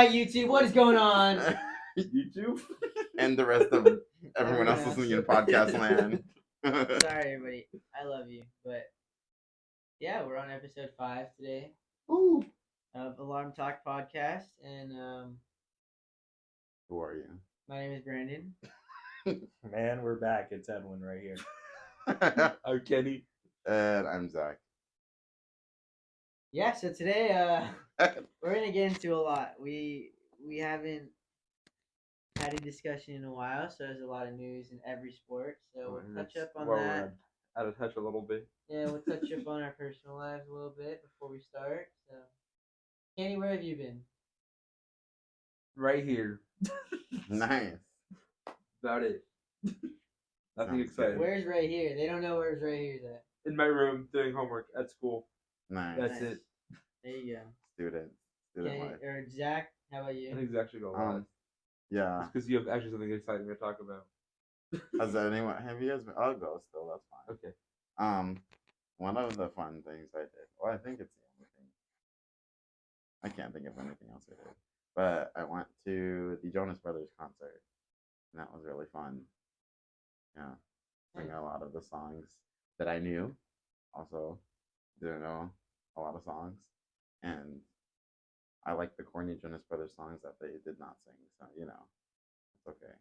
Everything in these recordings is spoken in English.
Hi, YouTube. What is going on? YouTube? And the rest of everyone else listening in podcast land. Sorry, everybody. I love you, but yeah, we're on episode 5 today Ooh. of Alarm Talk Podcast, and Who are you? my name is Brandon. Man, we're back. It's Edwin right here. I'm Kenny. And I'm Zach. Yeah, so today we're gonna get into a lot. We haven't had a discussion in a while, so there's a lot of news in every sport. So we'll touch up on that. Out of touch a little bit. Yeah, we'll touch up on our personal lives a little bit before we start. So, Kenny, where have you been? Right here. Nice. About it. Nothing Sounds exciting. good. Where's right here? They don't know where's right here's at. In my room doing homework at school. Nice. That's it. There you go. Student Kenny, life. or Zach, how about I you? think it's actually going last. Yeah. Because you have actually something exciting to talk about. Has anyone? Have you guys been? I'll go still. That's fine. Okay. One of the fun things I did. Well, I think it's the only thing. I can't think of anything else I did. But I went to the Jonas Brothers concert, and that was really fun. Yeah, sing a lot of the songs that I knew. Also, didn't know a lot of songs, and I like the corny Jonas Brothers songs that they did not sing. So it's okay.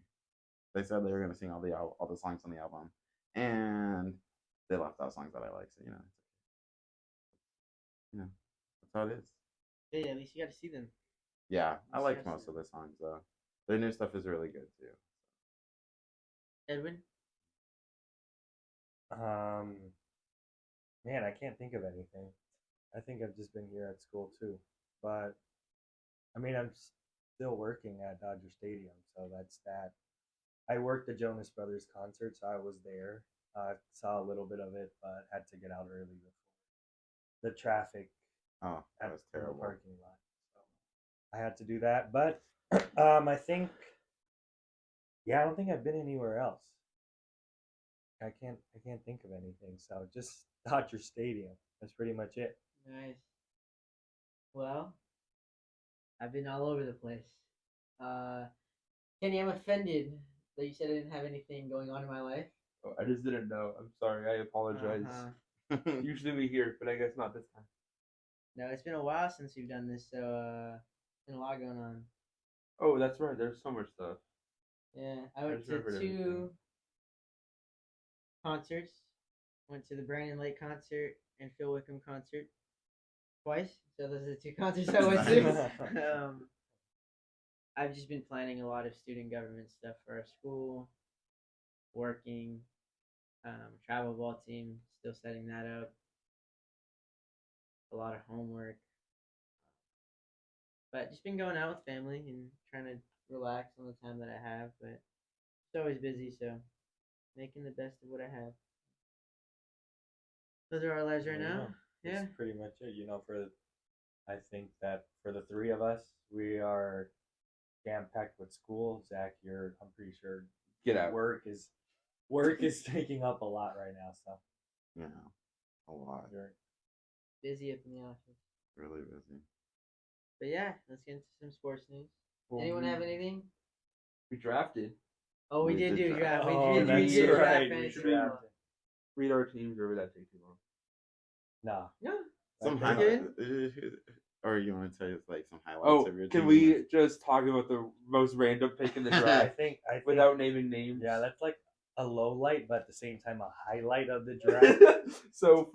They said they were gonna sing all the songs on the album, and they left out songs that I like. So that's how it is. Hey, at least you got to see them. Yeah, I Yes, liked yes, most yes. of the songs though. Their new stuff is really good too. Edwin? Man, I can't think of anything. I think I've just been here at school too. But I mean, I'm still working at Dodger Stadium, so that's that. I worked the Jonas Brothers concert, so I was there. I saw a little bit of it, but had to get out early before the traffic Oh, that at was the terrible. parking lot. So I had to do that. But I think, yeah, I don't think I've been anywhere else. I can't think of anything. So just Dodger Stadium. That's pretty much it. Nice. Well, I've been all over the place. Kenny, I'm offended that you said I didn't have anything going on in my life. Oh, I just didn't know. I'm sorry. I apologize. Uh-huh. Usually we hear, but I guess not this time. No, it's been a while since we've done this, so been a lot going on. Oh, that's right. There's so much stuff. Yeah, I went just to remembered 2 everything. concerts. Went to the Brandon Lake concert and Phil Wickham concert twice. So those are the 2 concerts I went to. I've just been planning a lot of student government stuff for our school, working, travel ball team, still setting that up. A lot of homework. But just been going out with family and trying to relax on the time that I have. But it's always busy, so making the best of what I have. Those are our lives right now. Yeah. That's pretty much it. I think that for the three of us, we are jam packed with school. Zach, I'm pretty sure Get out. work is taking up a lot right now. So A lot. you're Busy up in the office. Really busy. But yeah, let's get into some sports news. Well, Anyone have anything? We drafted. Oh, we We did did do draft. draft. We Oh, did that's draft right. fantasy We should football. drafted. Read our teams, or would that take too long? Nah. No. Some Okay. highlights. Or you want to tell us like some highlights Oh, of your can team? we just talk about the most random pick in the I draft think without naming names? yeah, that's like a low light, but at the same time a highlight of the draft. So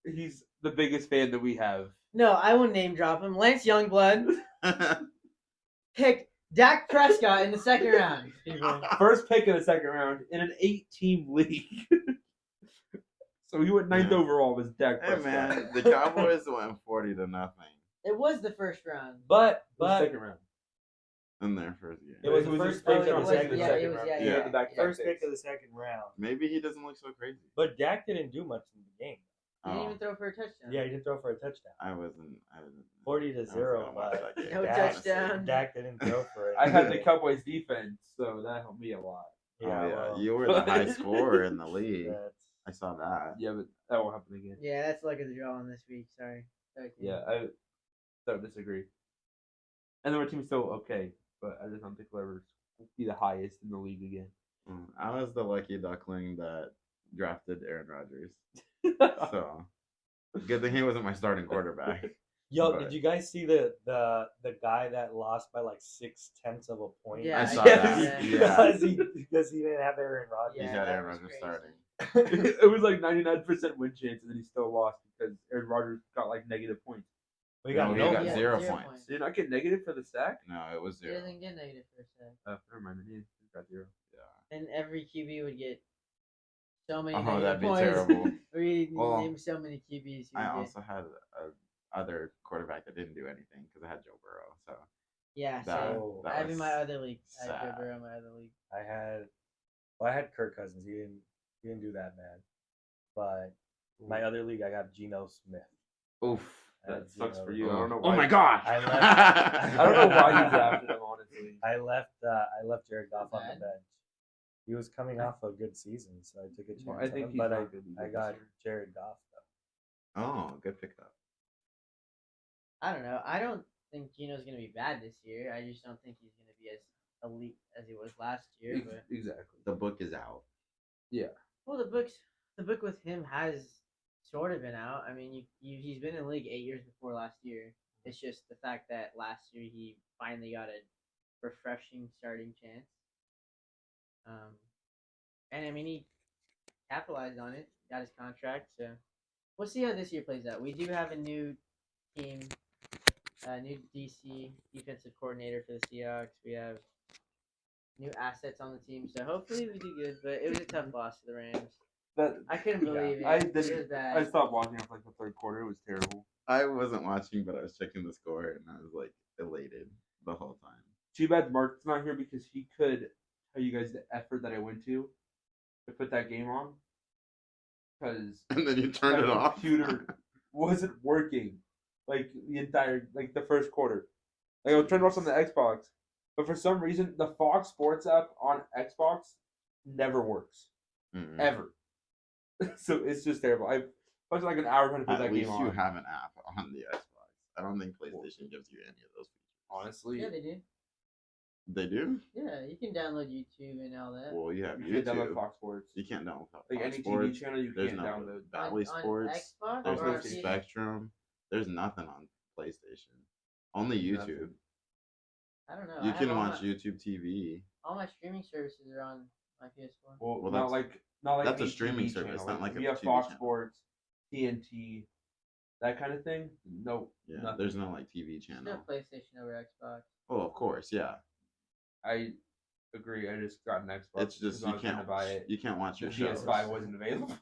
he's the biggest fan that we have. No, I will name drop him. Lance Youngblood picked Dak Prescott in the second round. People. First pick in the second round in an 8-team league. So he went 9th Yeah. overall was Dak Hey Prescott. man, the Cowboys went 40-0 It was the first round. But It was second round. in their first game. It was It the was first his pick first of the round second pick in round. second it was, round. yeah, He yeah. had the back-to-back First picks. pick of the second round. Maybe he doesn't look so crazy. But Dak didn't do much in the game. He didn't Oh, even throw for a touchdown. Yeah, he didn't throw for a touchdown. I didn't. 40-0, gonna watch but that game, No honestly. touchdown. Dak didn't throw for it. I had the Cowboys defense, so that helped me a lot. Oh yeah, well, you were the high scorer in the league. that's- I saw that. Yeah, but that won't happen again. Yeah, that's luck of the draw on this week. Sorry. Yeah, I don't disagree. And then our team's still okay, but I just don't think we'll ever be the highest in the league again. I was the lucky duckling that drafted Aaron Rodgers. So good thing he wasn't my starting quarterback. Yo, But- did you guys see the guy that lost by like 0.6 of a point? Yeah, I I saw did, that. yeah. Yeah. because he didn't have Aaron Rodgers. He's Yeah, got that Aaron was Rodgers crazy. starting. It was like 99% win chance, and then he still lost because Aaron Rodgers got like negative points. We No, got he no got Yeah, points. 0 0 points. points. Did he not get negative for the sack? No, it was He 0. doesn't get negative for a sack. Never mind. He got 0. Yeah. And every QB would get so many Oh, negative that'd be points. terrible. We Well, named so many QBs. who I would also had a other quarterback that didn't do anything because I had Joe Burrow. So yeah, that, same. Oh, that I have in was my other league. I have Joe sad. Burrow in my other league. I had Kirk Cousins. He didn't do that bad. But my other league, I got Geno Smith. Oof. I had That sucks Geno- for you. I don't know why. Oh my god! I left- I don't know why you drafted him, honestly. I left Jared Goff on the Bad. bench. He was coming off a good season, so I took a chance. Well, I on think him, he's but not gonna be I good got this year. Jared Goff though. Oh, good pickup. I don't know. I don't think Geno's gonna be bad this year. I just don't think he's gonna be as elite as he was last year. But Exactly. The book is out. well, the book with him has sort of been out. I mean, he's been in the league 8 years before last year. It's just the fact that last year he finally got a refreshing starting chance. And I mean he capitalized on it, got his contract. So we'll see how this year plays out. We do have a new team, new DC defensive coordinator for the Seahawks. We have new assets on the team, so hopefully we do good. But it was a tough loss to the Rams. That I couldn't believe it. I It was didn't. bad. I stopped watching after like the third quarter. It was terrible. I wasn't watching, but I was checking the score and I was like elated the whole time. Too bad Mark's not here because he could tell you guys the effort that I went to put that game on. Because And then you turned it off. computer wasn't working like the first quarter. Like I was turned off on the Xbox, but for some reason the Fox Sports app on Xbox never works Mm-mm. ever. So it's just terrible. I spent like an hour trying to put At that least game you on. have an app on the Xbox. I don't think PlayStation gives you any of those features. Honestly, Yeah, they do. They do? Yeah, you can download YouTube and all that. Well, you have you can't download YouTube. Fox Sports. You can't download Fox Like any Sports. TV channel, you There's can't no download. Bally on Sports. Xbox There's or no on PC? Spectrum. There's nothing on PlayStation. Only YouTube. Nothing. I don't know. You I have can all watch my, YouTube TV. all my streaming services are on my PS4. Well, Well, not like that's a any streaming TV service, channel. not like a we have TV Fox channel. Sports, TNT, that kind of thing. Nope. Yeah, nothing. there's no like TV channel. Still PlayStation over Xbox. Oh, of course, yeah. I agree. I just got an Xbox. It's just because I you was gonna can't buy it. you can't watch The your shows. PS5 wasn't available.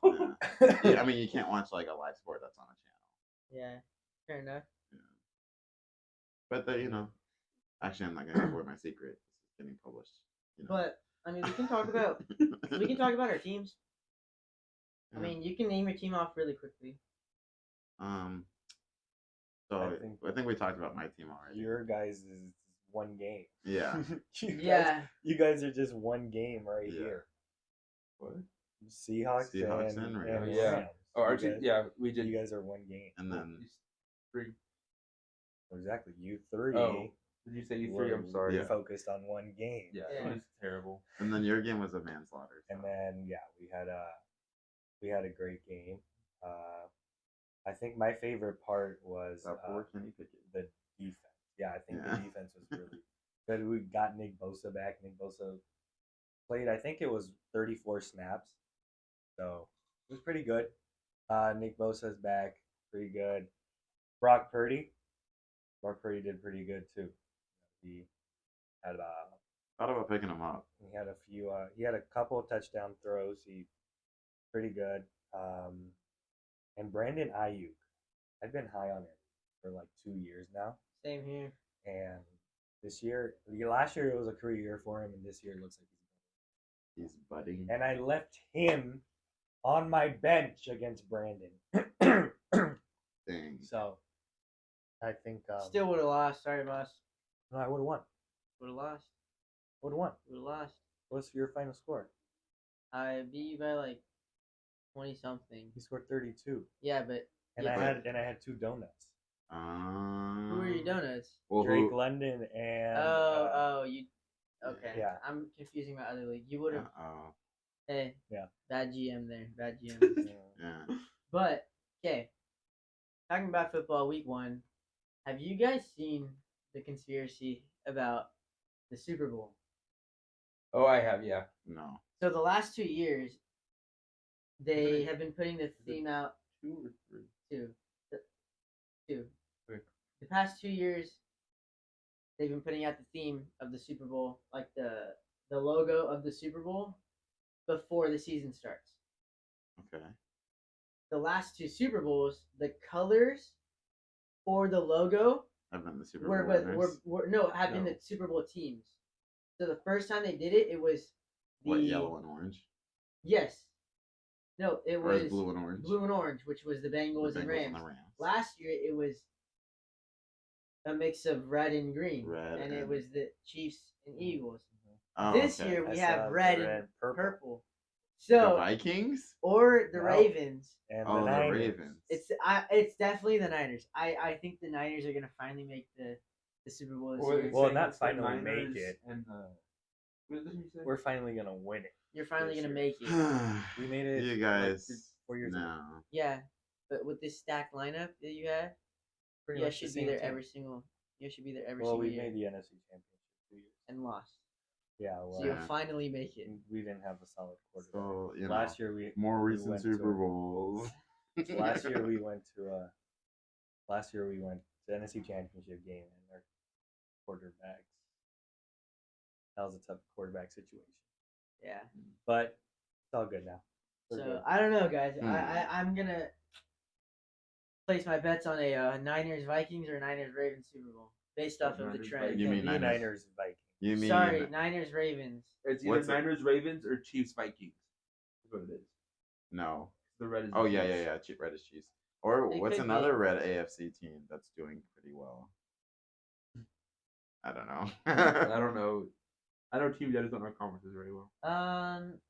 Yeah. Yeah, I mean, you can't watch like a live sport that's on a channel. Yeah, fair enough. But actually, I'm not gonna give away my secret. This is getting published. But I mean, we can talk about our teams. I mean, you can name your team off really quickly. So I I think think- we talked about my team already. Your guys is one game. Yeah. Yeah, You guys are just one game right Yeah. here. What? Seahawks Seahawks, and, and and Rams. Yeah. Rams. Oh, our You team, guys- yeah, we did. You guys are one game. And then Three. Exactly. You three. Oh, did you say you three? I'm were sorry. Yeah. Focused on one game. Yeah, Yeah. it was terrible. your game was a manslaughter. And so. then we had a great game. I think my favorite part was Top four, Kenny Pickett. the defense. Yeah, I think Yeah. the defense was really good. We got Nick Bosa back. Nick Bosa played, I think it was 34 snaps. So it was pretty good. Nick Bosa's back. Pretty good. Brock Purdy did pretty good too. He had Thought about picking him up. he had a few. He had a couple of touchdown throws. He pretty good. And Brandon Ayuk, I've been high on him for like 2 years now. same here. And last year it was a career year for him, and this year it looks like he's He's budding. better. And I left him on my bench against Brandon. Dang. So I think Still would have lost. Sorry, boss. no, I would have won. Would have lost. Would have won. Would have lost. What's your final score? I beat you by like 20 something. He scored 32, Yeah, but and Yeah, I but- had 2 donuts. Who are your donuts? Well, Drake who? London and You. Okay. Yeah. I'm confusing my other league. You would have. Oh, Hey. Yeah. Bad GM there. Bad GM. yeah. But okay. Talking about football week 1, have you guys seen the conspiracy about the Super Bowl? Oh, I have, yeah. No. So the last 2 years, they have been putting the theme out 2 or 3? two. Two. Okay. The past 2 years, they've been putting out the theme of the Super Bowl, like the logo of the Super Bowl, before the season starts. Okay. The last 2 Super Bowls, the colors for the logo I've been the Super Bowl winners. have been the Super Bowl teams. So the first time they did it, it was the What, yellow and orange? Yes. No, it Or was is blue and orange? blue and orange, which was the Bengals, The and Bengals Rams. and the Rams. Last year it was a mix of red and green, Red and it and- was the Chiefs and Eagles. Oh, This okay. year we I have saw red the and purple. purple. The So Vikings? or the No. Ravens. and Oh, the the Niners. Ravens. It's definitely the Niners. I think the Niners are gonna finally make the Super Bowl this year. Well, not finally make it. And what did you say? We're finally gonna win it. You're finally this gonna year. make it. We made it. You like, guys. 4 years ago. No. Yeah, but with this stacked lineup that you have, Pretty you much should the be same there team. every single. You should be there every Well, single we year made the NFC Championship 2 years. and lost. Yeah, So well, you'll Yeah. finally make it. we didn't have a solid quarterback. So, you know, Last year we more we recent went Super to- Bowls. Last year we went to the NFC Championship game and our quarterbacks. That was a tough quarterback situation, Yeah. but it's all good now. We're So good. I don't know, guys. Hmm. I'm gonna place my bets on a Niners Vikings or Niners Ravens Super Bowl based off of the Niners, trend. You It mean can't be Niners? Niners Vikings. You mean Sorry, Niners Ravens. It's either What's it? Niners Ravens or Chiefs Vikings. That's what it is. no? The red is. Oh the yeah, Chiefs. yeah, yeah. Red is Chiefs. Or It what's could another be. red AFC team that's doing pretty well? I don't know. I don't know. I know teams that just don't know conferences very well.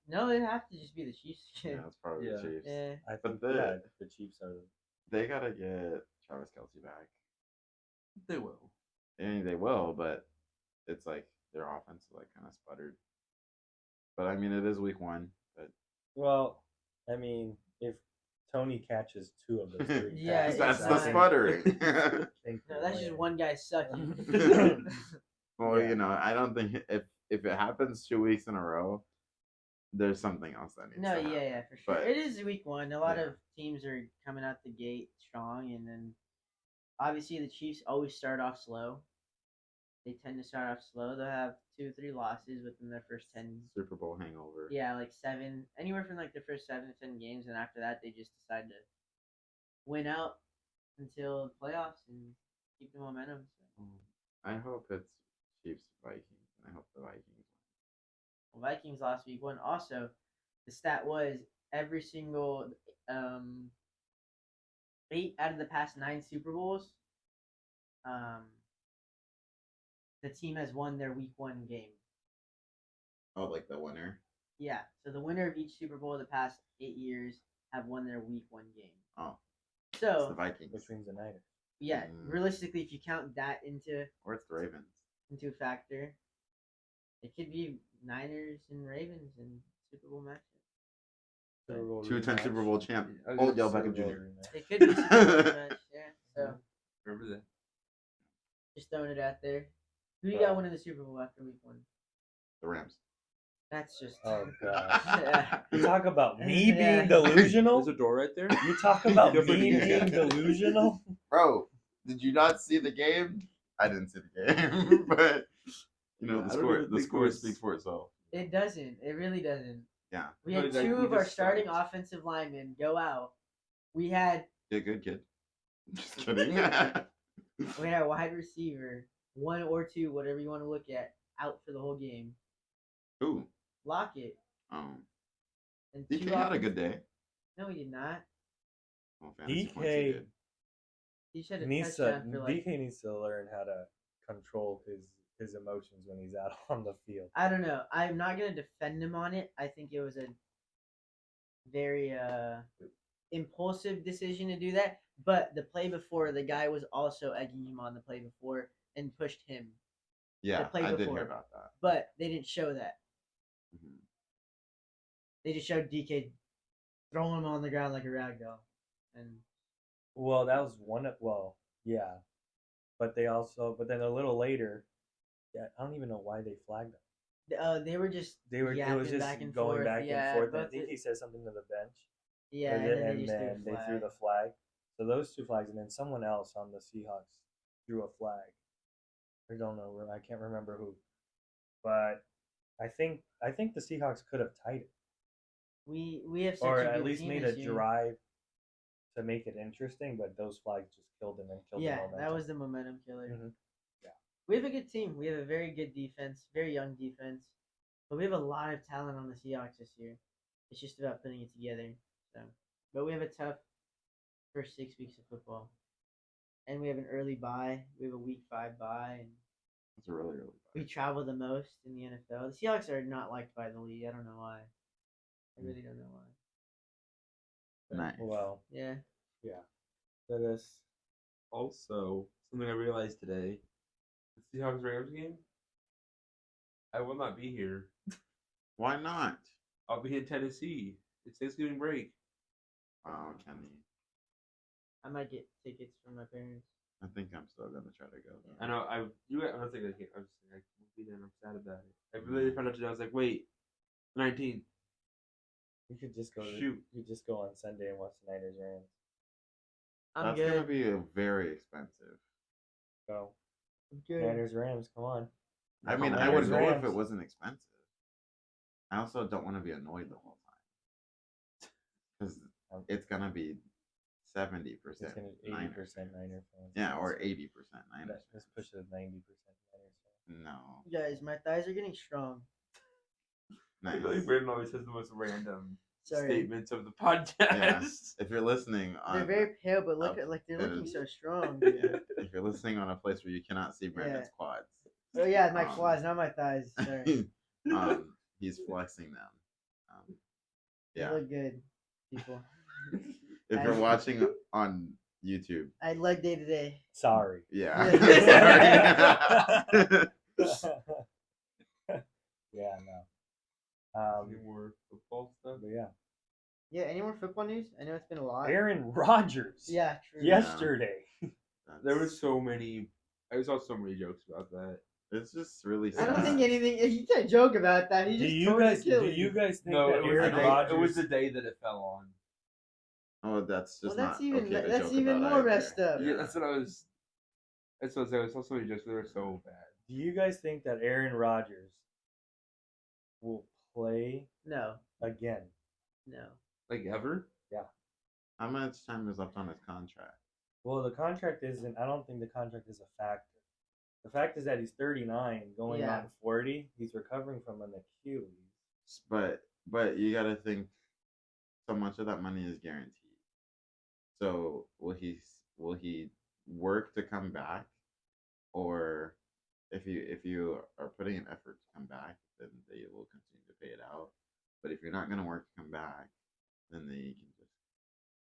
No, it have to just be the Chiefs. Yeah, it's probably Yeah. the Chiefs. Yeah. I But think the Chiefs are. They gotta get Travis Kelce back. They will. I mean, they will, but it's like their offense is like kind of sputtered. But I mean, it is week 1. But Well, I mean, if Tony catches 2 of those 3, Yeah, that's it's the fine. sputtering. No, that's just one guy sucking. Well, Yeah. you know, I don't think if it happens 2 weeks in a row, there's something else that needs No, to happen. yeah, for sure. But- It is week 1. A lot Yeah. of teams are coming out the gate strong, and then obviously the Chiefs always start off slow. They tend to start off slow. They'll have 2 or 3 losses within their first 10. Super Bowl hangover. Yeah, like 7, anywhere from like the first 7 to 10 games, and after that they just decide to win out until the playoffs and keep the momentum. So. I hope it's Chiefs Vikings. I hope the Vikings win. Vikings lost week 1. Also, the stat was every single 8 out of the past 9 Super Bowls, the team has won their week 1 game. Oh, like the winner. Yeah, so the winner of each Super Bowl of the past 8 years have won their week 1 game. Oh, it's So the Vikings. which means the Niners. yeah, Mm. realistically, if you count that into Or it's the Ravens. a factor, it could be Niners and Ravens in Super Bowl matchup. Super Bowl 2-time rematch. Super Bowl champ. I was Oh, gonna Del say Beckham Super Bowl Jr. rematch. It could be Super Bowl match, yeah. So Remember that. just throwing it out there. Who do you got winning the Super Bowl after week 1? The Rams. That's just Oh gosh. yeah. You talk about me Yeah. being delusional. There's a door right there. You talk about me Different being game. delusional. Bro, did you not see the game? I didn't see the game, but you know Yeah, I the don't score. even The think score it was- speaks for itself. It doesn't. It really doesn't. Yeah, We No, had like, 2 we of our just starting sucked. offensive linemen go out. We had get good, kid. Just kidding. we had a wide receiver, 1 or 2, whatever you want to look at, out for the whole game. Ooh, Lockett and 2 DK had a offensive- good day. No, he did not. Well, fantasy points he DK did. He should have needs to touchdown for like DK needs to learn how to control his emotions when he's out on the field. I don't know. I'm not gonna defend him on it. I think it was a very impulsive decision to do that. But the play before, the guy was also egging him on the play before and pushed him. Yeah, play I did before. hear about that. But they didn't show that. Mhm. They just showed DK throwing him on the ground like a rag doll. And Well, that was one of yeah, but then a little later, yeah, I don't even know why they flagged him. they were just It was yapping just back and going forth. back Yeah, and forth. I both think the- he said something to the bench. yeah, and and then then, they just threw a they threw flag. the flag. So those two flags, and then someone else on the Seahawks threw a flag. I don't know. I can't remember who, but I think the Seahawks could have tied it, We have such or a at good least team made this a year. drive to make it interesting. But those flags just killed them and killed the Yeah, momentum. that was the momentum killer. Mhm. Yeah. We have a good team. We have a very good defense, very young defense, but we have a lot of talent on the Seahawks this year. It's just about putting it together. So, but we have a tough first 6 weeks of football, and we have an early bye. We have a week 5 bye, and It's a really we travel the most in the NFL. The Seahawks are not liked by the league. I don't know why. I really don't know why. But, nice. Well, Yeah. yeah. That is. Also, something I realized today: the Seahawks Rams game. I will not be here. Why not? I'll be in Tennessee. It's Thanksgiving break. Oh, Kenny. I might get tickets from my parents. I think I'm still gonna try to go. Though. I know. I don't think I can. I'm just like, I won't be there. And I'm sad about it. I really found out today. I was like, wait, 19th. You could just go. Shoot. You could just go on Sunday and watch the Niners Rams. I'm That's good. gonna be very expensive. Go I'm good. Niners Rams. Come on. I mean, I Niners, would go if Rams. it wasn't expensive. I also don't want to be annoyed the whole time because it's gonna be 70%. It's gonna 80% Niner fans. Yeah, or 80% Niners. Let's push it to 90% Niners fans. No, Guys, my thighs are getting strong. I nice. feel like Brandon always has the most random Sorry. statements of the podcast. If you're listening on, They're very pale, but look up, at they're it looking is. so strong. yeah, Dude. if you're listening on a place where you cannot see Brandon's quads, Oh yeah, my Um, quads, not my thighs. Sorry. he's flexing them. They Yeah, look good, people. if you're watching on YouTube, I leg day to day. Sorry. yeah. Sorry. Yeah, no. Any more football stuff? But yeah. Yeah. Any more football news? I know it's been a lot. Aaron Rodgers. Yeah. True. Yesterday. There was so many. I saw so many jokes about that. It's just really I sad. don't think anything. You can't joke about that. He Do just you tore guys his do Achilles. you guys think No, that it was, Aaron the day, Rodgers it was the day that it fell on. Oh, that's just Well, that's not even okay to that's joke even about more either. messed up. Yeah, that's what I was. That's what I was saying. I saw so many jokes. They were so bad. do you guys think that Aaron Rodgers will play No. again? No. Like ever? How much time is left on his contract? Well, the contract isn't. I don't think the contract is a factor. The fact is that he's 39, going Yeah. on 40. He's recovering from an Achilles. But you got to think, so much of that money is guaranteed. So will he work to come back, or if you are putting an effort to come back, then they will continue to pay it out. But if you're not going to work to come back, then they can just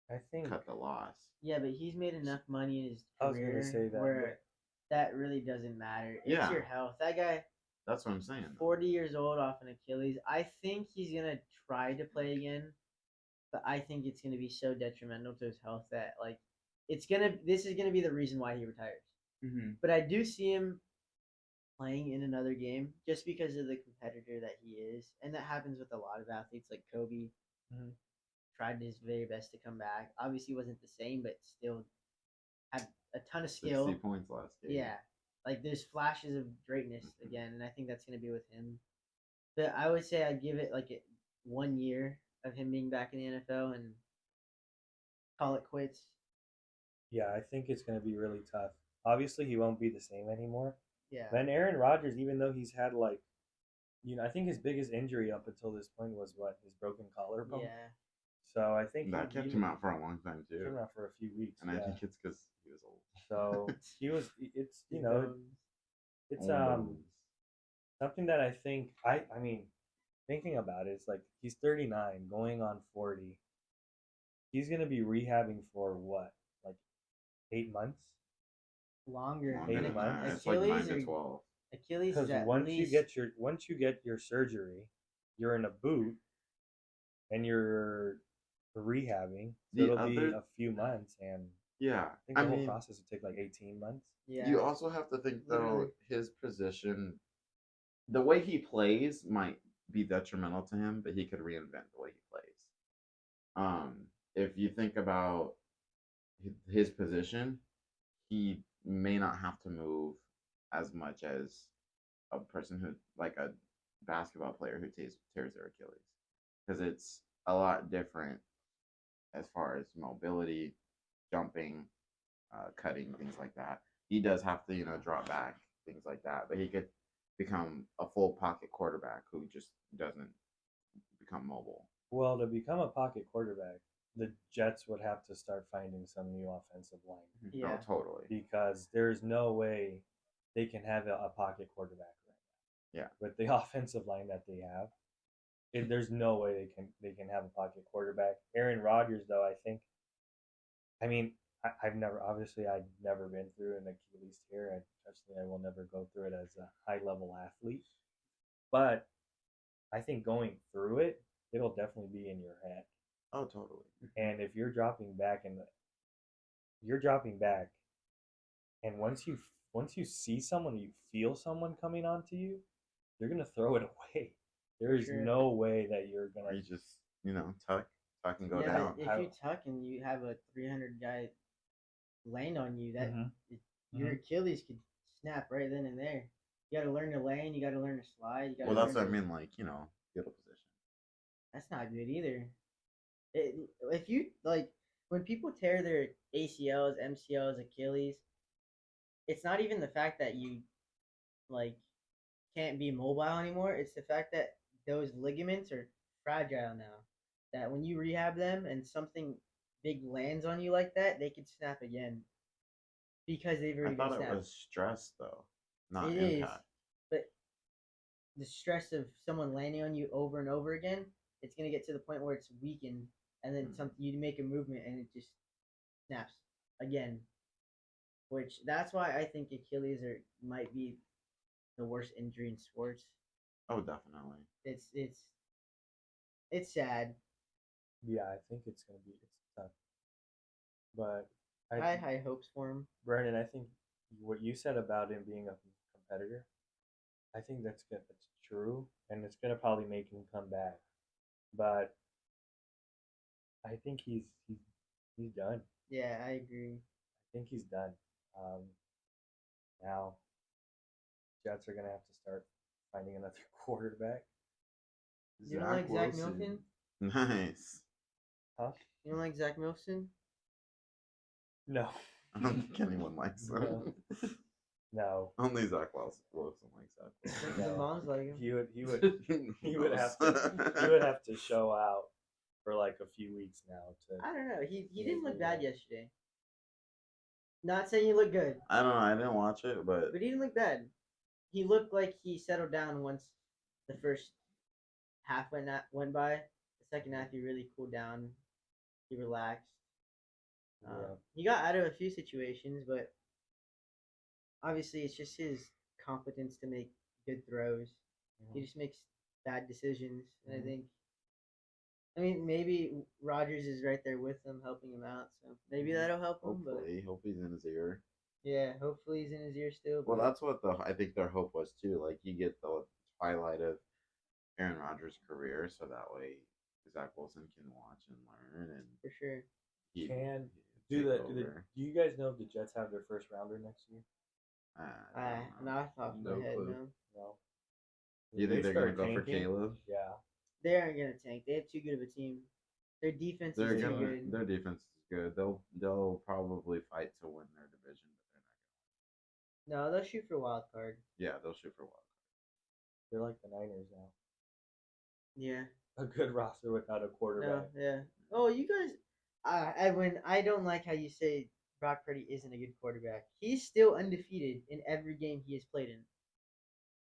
I think. cut the loss. Yeah, but he's made enough money in his I was gonna career say that, where that really doesn't matter. It's Yeah. your health. That guy, That's what I'm saying. 40 years old off an Achilles. I think he's gonna try to play again, but I think it's gonna be so detrimental to his health that like this is gonna be the reason why he retires. Mm-hmm. But I do see him playing in another game just because of the competitor that he is, and that happens with a lot of athletes like Kobe. Mhm. Tried his very best to come back. Obviously, wasn't the same, but still had a ton of skill. 60 points last game. Yeah, like there's flashes of greatness Mhm. again, and I think that's gonna be with him. But I would say I'd give it like 1 year of him being back in the NFL and call it quits. Yeah, I think it's going to be really tough. Obviously, he won't be the same anymore. Yeah, Then Aaron Rodgers, even though he's had like, I think his biggest injury up until this point was his broken collarbone. yeah. So I think That kept him out for a long time Kept him too. out for a few weeks. And I yeah. think it's because he was old. So he was. It's His bones. it's Old. something that I think I mean, thinking about it, it's like he's 39, going on 40. He's gonna be rehabbing for what, like 8 months. Longer. Longer 8 than months. that. It's like 9 Achilles to or 12. Achilles Because is at once least you get your surgery, you're in a boot and you're rehabbing. So The it'll be other- a few months, and Yeah. I think the whole process would take like 18 months. yeah. You also have to think, though, Literally. his position, the way he plays might be detrimental to him, but he could reinvent the way he plays. If you think about his position, he may not have to move as much as a person who, like a basketball player who tears their Achilles, because it's a lot different as far as mobility, jumping, cutting, things like that. He does have to, drop back, things like that, but he could become a full pocket quarterback who just doesn't become mobile. Well, to become a pocket quarterback, the Jets would have to start finding some new offensive line Yeah. No, totally. because there's no way they can have a pocket quarterback right now. Yeah. With the offensive line that they have, there's no way they can have a pocket quarterback. Aaron Rodgers, though, I think. I mean, I've never been through an Achilles tear, and especially I will never go through it as a high level athlete. But I think going through it, it'll definitely be in your head. Oh, totally. And if you're dropping back and once you see someone, you feel someone coming onto you, you're gonna throw it away. There is Sure. no way that you're Or gonna. you just, tuck and go Yeah, down. but if you tuck and you have a 300 guy lane on you, that Mhm. your Achilles could snap right then and there. You got to learn to lane. You got to learn to slide. You got Well, that's what I mean, like, field position. That's not good either. If you like when people tear their ACLs, MCLs, Achilles, it's not even the fact that you like can't be mobile anymore. It's the fact that those ligaments are fragile now. That when you rehab them and something big lands on you like that, they could snap again because they've I already been thought it snapped. was stress, though, not It is, impact. but the stress of someone landing on you over and over again, it's gonna get to the point where it's weakened, and then something you make a movement and it just snaps again. Which that's why I think Achilles might be the worst injury in sports. Oh, definitely. It's sad. Yeah, I think it's tough. But I had high hopes for him. Brandon, I think what you said about him being a competitor, I think that's good. That's true, and it's gonna probably make him come back. But I think he's done. Yeah, I agree. I think he's done. Now, Jets are gonna have to start finding another quarterback. You don't like Zach Milton? Nice. Huh? You don't like Zach Milton? No. I don't think anyone likes him. No. Only Zach Wilson likes that. The moms like him. He would have to show out for like a few weeks now to. I don't know. He didn't look bad yesterday. Not saying he looked good, I don't know. I didn't watch it, but but he didn't look bad. He looked like he settled down once the first half went by. The second half, he really cooled down. He relaxed. Yeah. He got out of a few situations, but obviously it's just his competence to make good throws. He just makes bad decisions, and I mean, maybe Rodgers is right there with him, helping him out. So maybe that'll help him. hope he's in his ear. But yeah, hopefully he's in his ear still. Well, but- that's what I think their hope was too. Like you get the twilight of Aaron Rodgers' career, so that way Zach Wilson can watch and learn, and for sure. he Can take do over. you guys know if the Jets have their first rounder next year? I don't know. Not off the top of No my head, clue. no. No. You think They they're gonna start go for tanking? Caleb? Yeah. They aren't gonna tank. They have too good of a team. Their defense They're is too gonna. good. Their defense is good. They'll probably fight to win their division, but they're not. No, they'll shoot for a wild card. Yeah, they'll shoot for wild. They're like the Niners now. Yeah. A good roster without a quarterback. No, yeah. Oh, you guys. I don't like how you say Brock Purdy isn't a good quarterback. He's still undefeated in every game he has played in.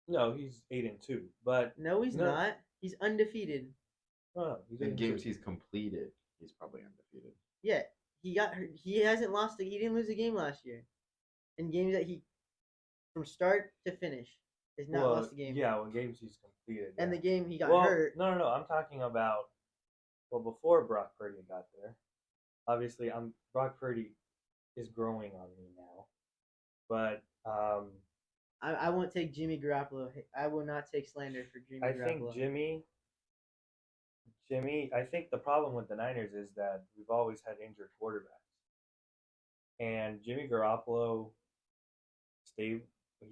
No, he's 8-2, but No, he's No. not. He's undefeated. no, he's In 8-2. games he's completed, he's probably undefeated. Yeah, he got hurt. He hasn't lost. He didn't lose a game last year. In games that he, from start to finish, has not lost a game. Yeah, when games he's completed. And yeah. the game he got well, hurt. No. I'm talking about before Brock Purdy got there. Obviously, Brock Purdy is growing on me now, but I won't take Jimmy Garoppolo. I will not take slander for Jimmy I Garoppolo. think Jimmy. I think the problem with the Niners is that we've always had injured quarterbacks, and Jimmy Garoppolo he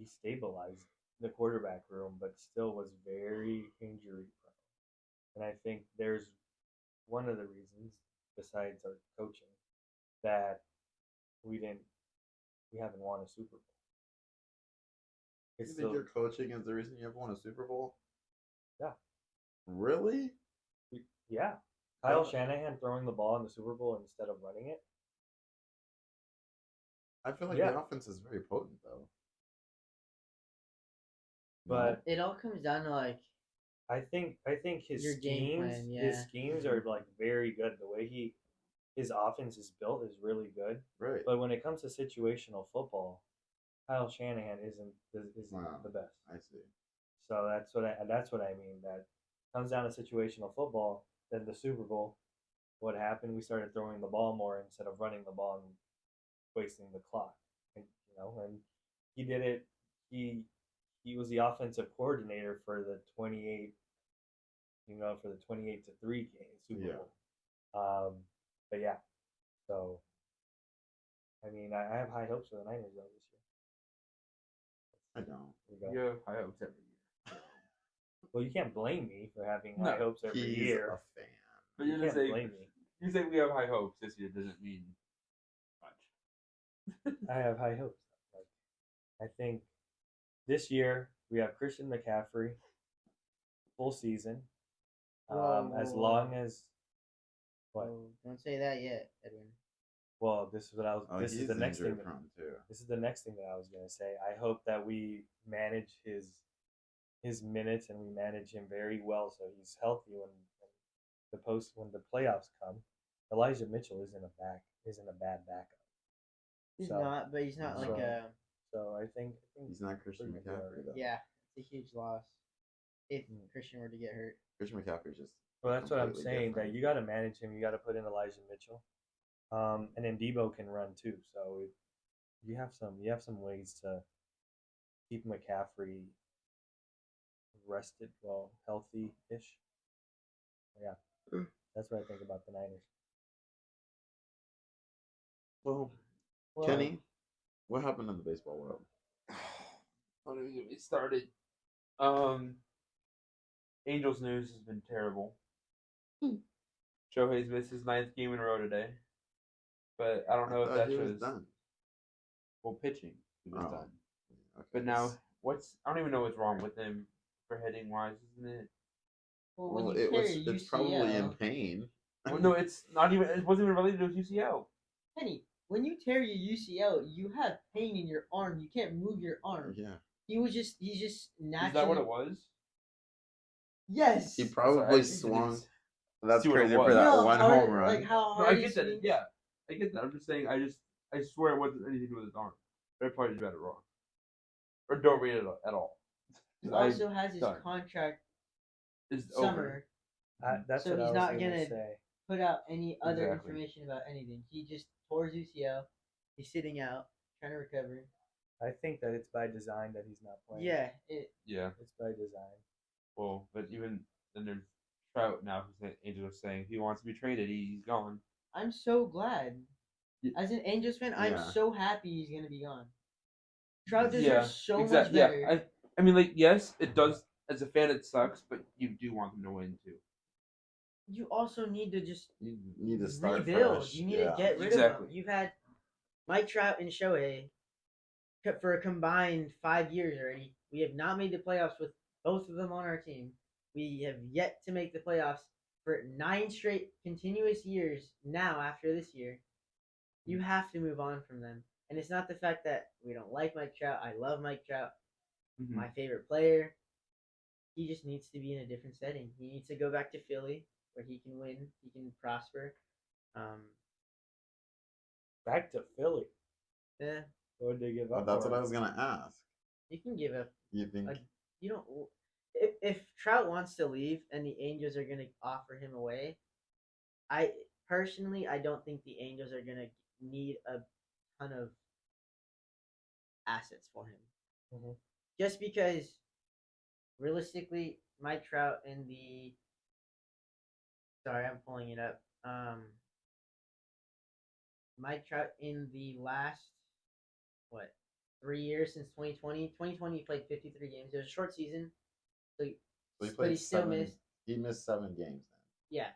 stabilized the quarterback room, but still was very injury prone. And I think there's one of the reasons, besides our coaching, that we haven't won a Super Bowl. You It's think still, your coaching is the reason you ever won a Super Bowl? Yeah. Really? yeah. Kyle Shanahan throwing the ball in the Super Bowl instead of running it. I feel like Yeah. the offense is very potent, though. But It all comes down to like I think his your game plan, his yeah. schemes are like very good. The way his offense is built is really good. right. But when it comes to situational football, Kyle Shanahan isn't Wow. the best. I see. So that's what I mean. That comes down to situational football. Then the Super Bowl, what happened? We started throwing the ball more instead of running the ball and wasting the clock. And, and he did it. He was the offensive coordinator for the 28. For the 28-3 game Super Yeah. Bowl. But yeah. So, I mean, I have high hopes for the Niners though this year. I don't. Here we go. You have high hopes every year. Well, you can't blame me for having high No, hopes every He's year. a fan. But You you're can't just saying, blame me. you say we have high hopes this year doesn't mean much. I have high hopes. Like, I think this year we have Christian McCaffrey full season. As Whoa. long as what? Oh, don't say that yet, Edwin. Well, this is what I was. Oh, this is he's the next thing. injury prone too. This is the next thing that I was gonna say. I hope that we manage his minutes and we manage him very well so he's healthy when the playoffs come. Elijah Mitchell isn't a bad backup. He's So- not, but he's not like so- a So I think He's not Christian Pretty good McCaffrey though. yeah. It's a huge loss if Mm. Christian were to get hurt. Christian McCaffrey's just. Well, that's what I'm completely saying. different. That you got to manage him. You got to put in Elijah Mitchell, and then Debo can run too. So you have some ways to keep McCaffrey rested, healthy-ish. Yeah, that's what I think about the Niners. Well, Well, Kenny, what happened in the baseball world? Don't even get me started. Angels news has been terrible. Shohei's missed his 9th game in a row today. But I don't know if thought that he was shows. done. Well, pitching. He was Oh. done. Okay. But now, I don't even know what's wrong with him for hitting wise, isn't it? when Well, you tear your it's probably in UCL pain. Well, no, it's not even. It wasn't even related to his UCL. Penny, when you tear your UCL, you have pain in your arm. You can't move your arm. Yeah. He's just naturally. Is that what it was? Yes. He Sorry, I probably just swung. didn't- That's see what it crazy for was. that You know one how hard- home run. Like how No, hard I he get that. swings? Yeah, I get that. I'm just saying. I swear it wasn't anything to do with his arm. But I probably just read it wrong, or don't read it at all. He 'Cause I- also has his done. contract It's summer. That's So what I he's was not gonna gonna- say. Put out any other Exactly. information about anything. He just tore his UCL. He's sitting out, trying to recover. I think that it's by design that he's not playing. Yeah, Yeah. It's by design. Well, but even then, there's Trout now who's saying Angels saying if he wants to be traded, he's gone. I'm so glad. Yeah. As an Angels fan, I'm Yeah. so happy he's gonna be gone. Trout deserves Yeah, so much exactly. better. Yeah, I mean, like, yes, it does. As a fan, it sucks, but you do want them to win too. You also need to just You need to start rebuild. fresh. You need Yeah. to get rid Exactly. of them. You've had Mike Trout and Shohei for a combined 5 years already. We have not made the playoffs with both of them on our team. We have yet to make the playoffs for 9 straight continuous years now after this year. You have to move on from them. And it's not the fact that we don't like Mike Trout. I love Mike Trout. Mhm. My favorite player. He just needs to be in a different setting. He needs to go back to Philly where he can win, he can prosper. Back to Philly. Yeah, What did they give Oh, up? that's for what I him? was gonna ask. you can give up. You think? You don't. If Trout wants to leave and the Angels are gonna offer him away, I personally I don't think the Angels are gonna need a ton of assets for him. Mhm. Just because realistically, Mike Trout in the sorry, I'm pulling it up. Mike Trout in the last what 3 years since 2020. 2020 he played 53 games. It was a short season, so So he but played he still 7. missed. He missed 7 games then. Yeah,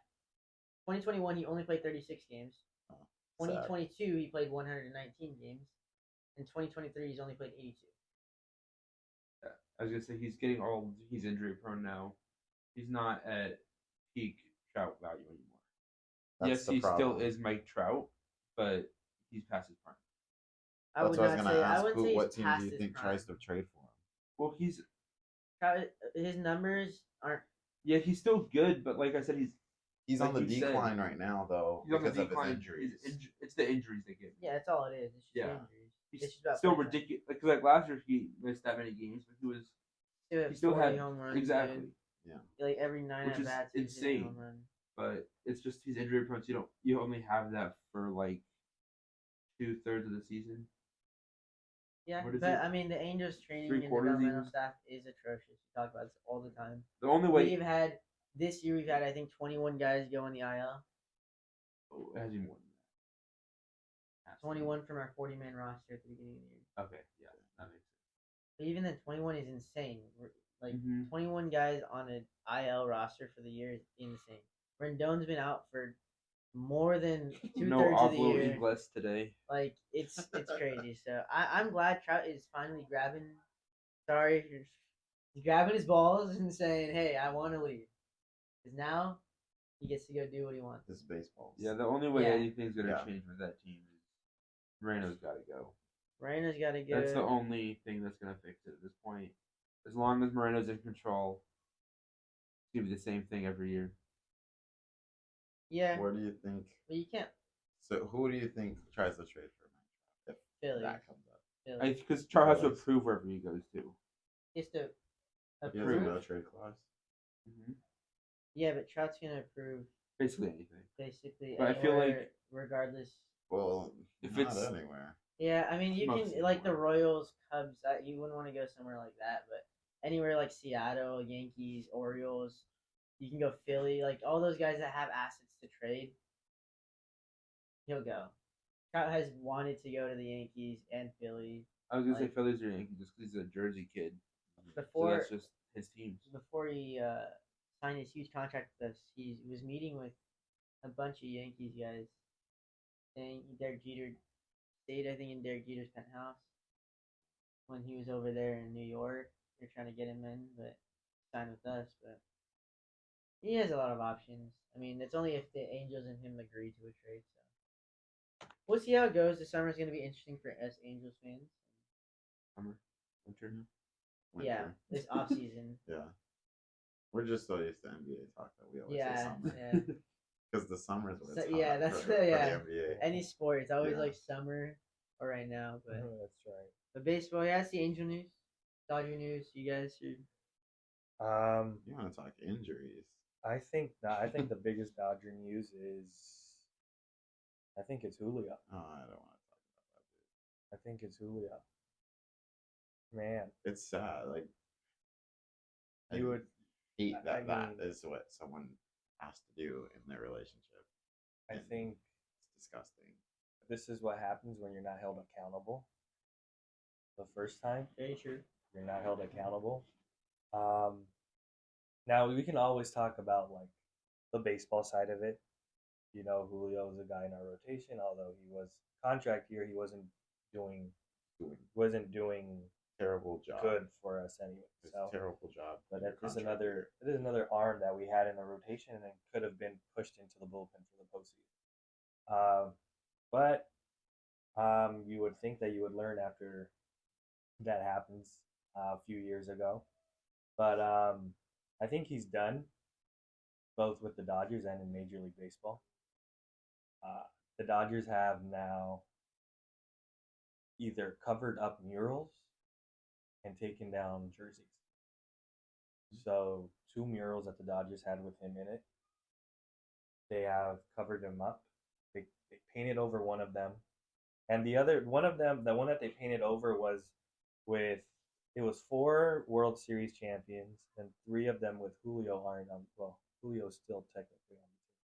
2021 he only played 36 games. Oh, sad. 2022 he played 119 games. In 2023 he's only played 82. I was gonna say he's getting old. He's injury prone now. He's not at peak Trout value anymore. That's yes, the he problem. still is Mike Trout, but he's past his prime. I That's would what I was not gonna say. I ask. wouldn't say What he's team do past you his think prime. tries to trade for him? Well, he's Trout, his numbers aren't. yeah, he's still good, but like I said, He's Like on the you said, decline right now, though, he's on the because of decline. his injuries. It's the injuries they give him. Yeah, that's all it is. It's just Yeah. injuries. He's It's just about still play time. ridiculous. Because like last year he missed that many games, but Still he still 40 had home runs. exactly. Dude. Yeah. Like every 9 Which at is bats, he's hitting a home insane. run. But it's just he's injury prone. So you only have that for like 2/3 of the season. Yeah, What is but it? I mean, the Angels training 3/4 and developmental even? staff is atrocious. We talk about this all the time. The only way We've had this year. We've had I think 21 guys go on the IL. oh, it has to be more than that. Has to be. 21 from our 40-man roster at the beginning of the year. Okay, yeah, that makes sense. But even then, 21 is insane. Like Mhm. 21 guys on an IL roster for the year is insane. Rendon's been out for more than 2/3 No of the Pablo year. Ingles today. Like it's crazy. So I'm glad Trout is finally grabbing. Sorry, he's grabbing his balls and saying, "Hey, I want to leave," because now he gets to go do what he wants. His baseball. Yeah, the only way Yeah. anything's gonna Yeah. change with that team is Moreno's got to go. Reina's got to go. That's the only thing that's gonna fix it at this point. As long as Moreno's in control, it's gonna be the same thing every year. Yeah, Where do you think? but you can't. So who do you think tries to trade for Mike Trout if Philly. that comes up? Philly. Because Char has to Phillies. approve wherever he goes to. He has to He has a approve. no trade clause. Yeah, but Trout's gonna approve Basically anything. basically But I feel anywhere, like- regardless. Well, If not it's- anywhere. Yeah, I mean you Most can like the anywhere. Royals, Cubs. You wouldn't want to go somewhere like that, but anywhere like Seattle, Yankees, Orioles, you can go Philly. Like all those guys that have assets to trade, he'll go. Trout has wanted to go to the Yankees and Philly I was gonna say Like- Phillies or Yankees just because he's a Jersey kid. So before that's just his teams. before he signed his huge contract with us. He was meeting with a bunch of Yankees guys, saying Derek Jeter stayed, I think, in Derek Jeter's penthouse when he was over there in New York. They're trying to get him in, but sign with us. But he has a lot of options. I mean, it's only if the Angels and him agree to a trade. So we'll see how it goes. The summer is going to be interesting for us Angels fans. Summer, winter. Yeah, Winter. this off season. Yeah. We're just so used to NBA talk that we always say Yeah, summer. yeah. Because the summer is when it's So- yeah, hot that's for, the- for yeah. the NBA. Any sport, it's always Yeah. like summer or right now. But That's right. but baseball, yeah, it's the Angel news, Dodger news. You guys should. You want to talk injuries? I think the biggest Dodger news is, I think it's Julio. Oh, I don't want to talk about that, dude. I think it's Julio. Man, It's sad. Like You I would- hate I that that mean- is what someone has to do in their relationship. I And think it's disgusting. this is what happens when you're not held accountable. The first time Very true. you're not held accountable. Now we can always talk about like the baseball side of it. You know, Julio was a guy in our rotation, although he was contract year, he wasn't doing Terrible job. good for us anyway. It's So, a terrible job. but in your that is contract. another arm that we had in the rotation and could have been pushed into the bullpen for the postseason. But you would think that you would learn after that happens a few years ago. But I think he's done, both with the Dodgers and in Major League Baseball. The Dodgers have now either covered up murals and taken down jerseys. So 2 murals that the Dodgers had with him in it. They have covered him up. They painted over one of them, and the other one of them, the one that they painted over was with it was 4 World Series champions, and 3 of them with Julio aren't on. Well, Julio's still technically on the team,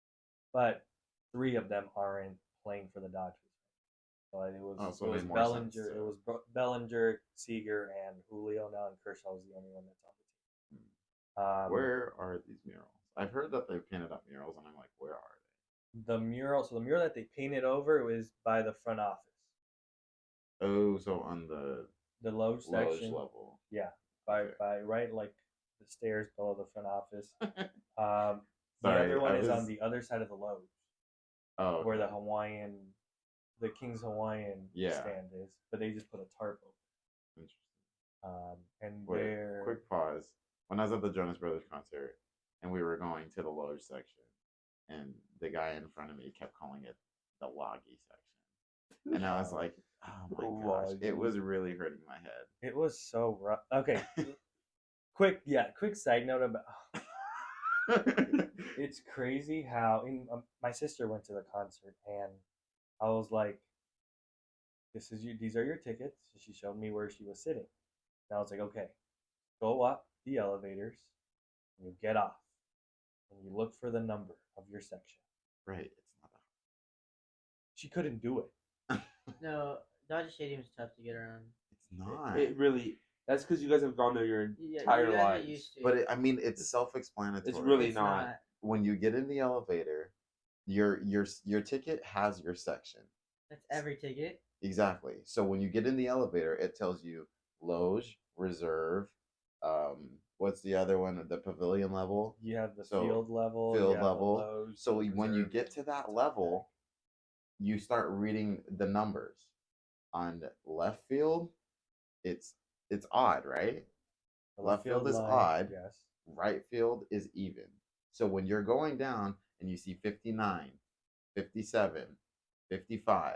but 3 of them aren't playing for the Dodgers. So it was Oh, so it it was made more Bellinger, sense, it was Bellinger, Seager, and Julio now, and Kershaw's the only one that's on the team. Where are these murals? I've heard that they painted up murals, and I'm like, where are The mural, so the mural that they painted over was by the front office, they? Oh, so on the the loge loge section. level. Yeah, by Okay. by right like the stairs below the front office. The Sorry, other one I is on was- the other side of the loge, Oh, where the okay. the King's Hawaiian Yeah. stand is, but they just put a tarp over. Interesting. And Wait, they're quick pause. When I was at the Jonas Brothers concert, and we were going to the loge section, and the guy in front of me kept calling it the loggy section, and I was like, oh my gosh, it was really hurting my head. it was so rough. Okay, quick side note about. It's crazy how my sister went to the concert and I was like, these are your tickets. So she showed me where she was sitting. And I was like, okay, go up the elevators and you get off and you look for the number of your section. Right, it's not She couldn't do it. No, Dodger Stadium's tough to get around. it's not. It really. That's because you guys have gone there your Yeah, entire you guys are lives. used to But it. I mean, it's self-explanatory. It's really It's not. When you get in the elevator, your ticket has your section. That's every ticket. Exactly. So when you get in the elevator, it tells you loge, reserve, what's the other one? The pavilion level. You have the So, field level. Field you have the level. loge, So the when you reserve, get to that level, you start reading the numbers. On left field, it's odd, right? the Left field is line, odd. Yes. Right field is even. So when you're going down and you see 59, 57, 55,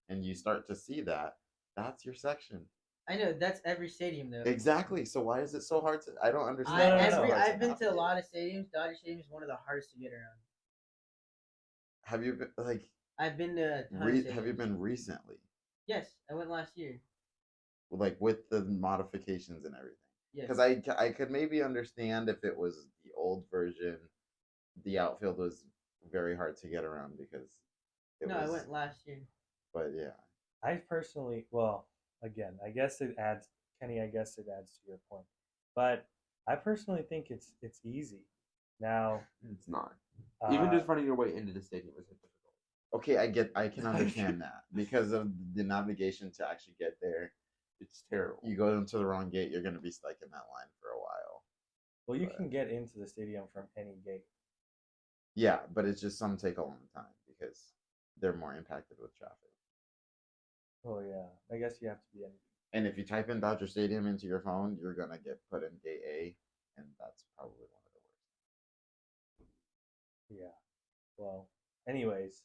and you start to see that, that's your section. I know that's every stadium though. Exactly. So why is it so hard to? I don't understand. No, no, why it's no. so hard I've been to a navigate. lot of stadiums. Dodger Stadium is one of the hardest to get around. Have you been like? I've been to a ton of Have you stadiums. been recently? Yes, I went last year. Like with the modifications and everything? Yes. Because I could maybe understand if it was the old version, the outfield was very hard to get around because it No, was. I went last year. But yeah, I personally, well, again, I guess it adds, Kenny. I guess it adds to your point, but I personally think it's easy. Now, It's not. Even uh, just finding your way into the stadium is difficult. okay, I can understand that because of the navigation to actually get there. It's terrible. You go into the wrong gate, you're gonna be stuck in that line for a while. well, you but- can get into the stadium from any gate. Yeah, but it's just some take a long time because they're more impacted with traffic. Oh yeah, I guess you have to be in. And if you type in Dodger Stadium into your phone, you're gonna get put in gate A, and that's probably one of the worst. Yeah. Well, anyways,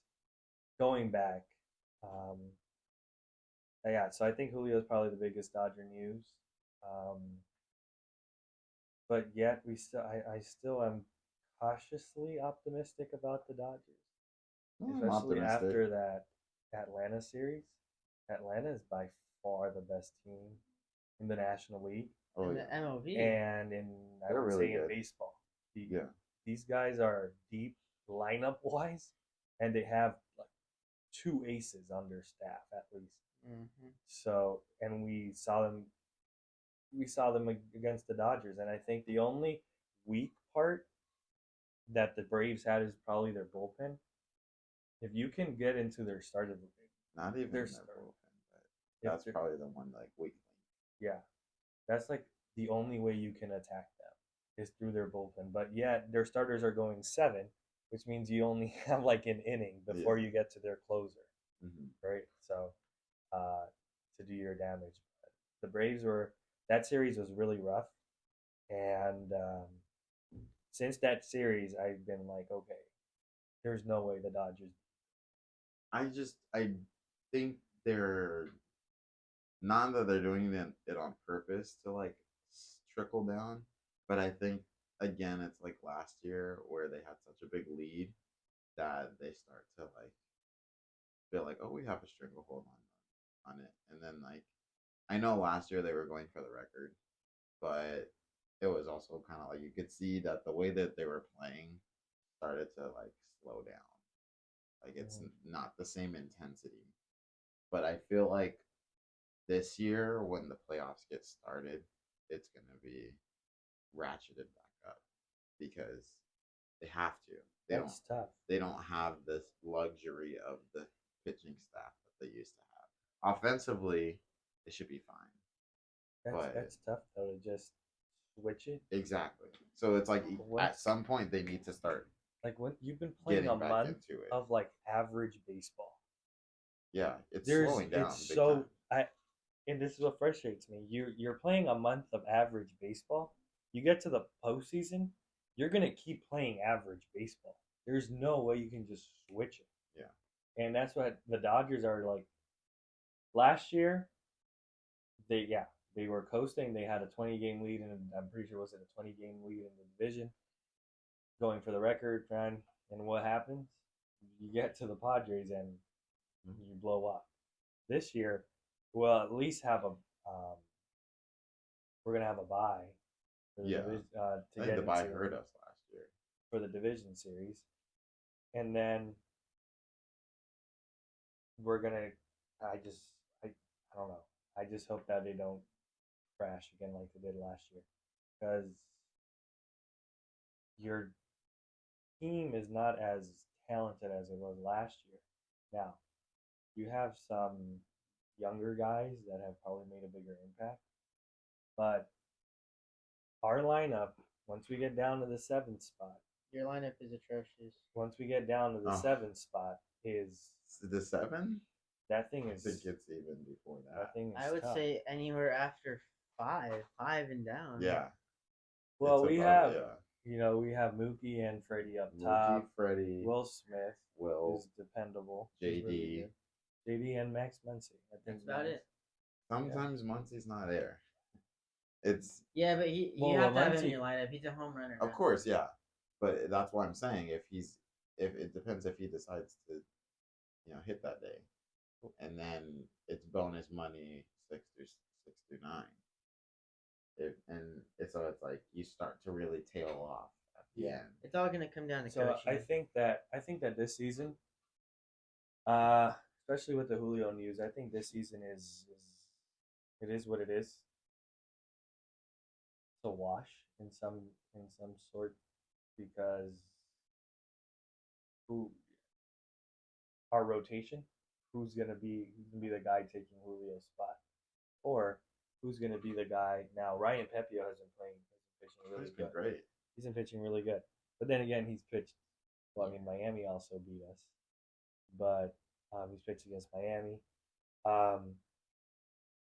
going back, yeah. So I think Julio is probably the biggest Dodger news, but yet I still am cautiously optimistic about the Dodgers, I'm especially optimistic. after that Atlanta series. Atlanta is by far the best team in the National League Oh And yeah. the MLB. and I They're would really say in good. baseball. Yeah. These guys are deep lineup wise, and they have like 2 aces on their staff at least. Mm-hmm. So, and we saw them against the Dodgers, and I think the only weak part that the Braves had is probably their bullpen. If you can get into their starting, Not even They're their starting. bullpen, but if that's they're- probably the one like weak link. yeah, that's like the only way you can attack them is through their bullpen. But yet their starters are going 7, which means you only have like an inning before Yeah. you get to their closer, Mm-hmm. right? So, to do your damage. But the Braves that series was really rough, and since that series, I've been like, okay, there's no way the Dodgers. I think they're not that they're doing it on purpose to like trickle down, but I think again it's like last year where they had such a big lead that they start to like feel like, oh, we have a stranglehold on it, and then like I know last year they were going for the record, but it was also kind of like you could see that the way that they were playing started to like slow down. Like it's not the same intensity. But I feel like this year when the playoffs get started, it's gonna be ratcheted back up because they have to. They That's tough. they don't have this luxury of the pitching staff that they used to have. Offensively, it should be fine. That's tough though to just switch it. Exactly. So it's like What? at some point they need to start Like when you've been playing getting a back month into it. of like average baseball. Yeah, it's There's slowing down. it's big so time. and this is what frustrates me. You're playing a month of average baseball. You get to the postseason, you're gonna keep playing average baseball. There's no way you can just switch it. Yeah. And that's what the Dodgers are like. Last year, they were coasting. They had a 20-game lead, and I'm pretty sure was it a 20-game lead in the division, going for the record, man. And what happens? You get to the Padres and you blow up. This year, we'll at least have a we're gonna have a bye for the Yeah. to I think get the bye into hurt us last year. for the division series, and then we're gonna. I don't know. I just hope that they don't crash again like they did last year, because your team is not as talented as it was last year. Now, you have some younger guys that have probably made a bigger impact, but our lineup, once we get down to the seventh spot, Your lineup is atrocious. once we get down to the Oh. seventh spot, is The 7? that thing I is think it's even before that that. thing is I would tough. say anywhere after five and down. Yeah. Well, it's we above- have we have Mookie and Freddie up Mookie, top. Freddie, Will Smith Will, is dependable. He's JD. really good. JD and Max Muncy. I think That's about it. Sometimes Muncie's not there. It's Yeah, but you Well, have to have him in Lamonti- your lineup. He's a home runner. of now. course, yeah. But that's why I'm saying if it depends if he decides to, hit that day, and then it's bonus money 6 through 9. So it's like you start to really tail off at the Yeah. end. It's all gonna come down to So coaching. I think that this season, especially with the Julio news, I think this season is it is what it is. It's a wash in some sort, because our rotation, who's gonna be the guy taking Julio's spot, or who's gonna be the guy now? Ryan Pepio has been pitching really It's been good. great. He's been pitching really good. But then again, he's pitched. Well, I mean, Miami also beat us, but he's pitched against Miami.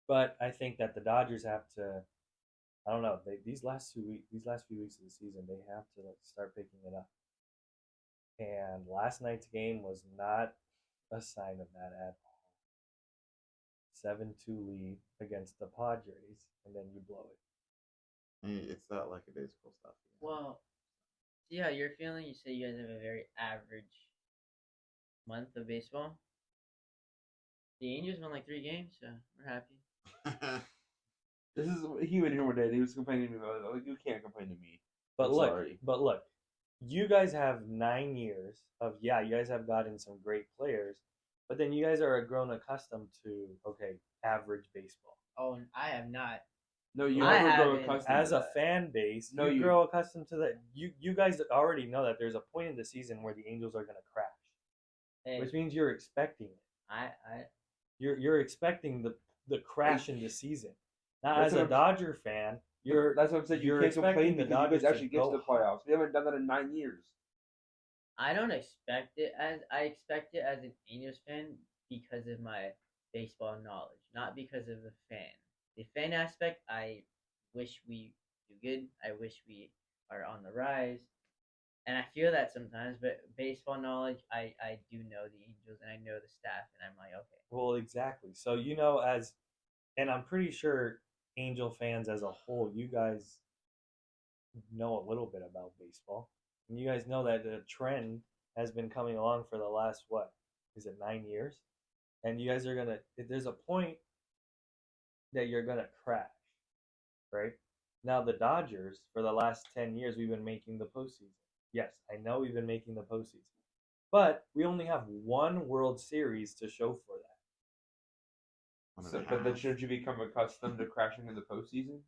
But I think that the Dodgers have to. I don't know. These last few weeks of the season, they have to start picking it up. And last night's game was not a sign of that at all. 7-2 lead against the Padres, and then you blow it. I mean, it's that lackadaisical stuff. Well, see how you're feeling. You say you guys have a very average month of baseball. The Angels won like 3 games, so we're happy. This is he went here one day. And he was complaining to me about it. Like, you can't complain to me. But I'm look, sorry. you guys have 9 years of you guys have gotten some great players, but then you guys are grown accustomed to average baseball. Oh, and I have not. No, you I never grow haven't. accustomed As to a that. fan base, No, you you- grow accustomed to that. You guys already know that there's a point in the season where the Angels are going to crash, Hey, which means you're expecting it. I You're expecting the crash in the season. Now, That's as a what I'm- Dodger fan, That's what I'm saying. You you're can't complain expecting the because you Dodgers guys to actually get to go the playoffs. We haven't done that in 9 years. I don't expect it as I expect it as an Angels fan because of my baseball knowledge, not because of the fan. The fan aspect, I wish we do good. I wish we are on the rise. And I feel that sometimes, but baseball knowledge, I do know the Angels and I know the staff, and I'm like, okay. well, exactly. So and I'm pretty sure Angel fans as a whole, you guys know a little bit about baseball, and you guys know that the trend has been coming along for the last what is it 9 years, and you guys are gonna. There's a point that you're gonna crash, right? Now the Dodgers for the last 10 years we've been making the postseason. Yes, I know we've been making the postseason, but we only have one World Series to show for that. One and So, a but then half. shouldn't you become accustomed to crashing in the postseason?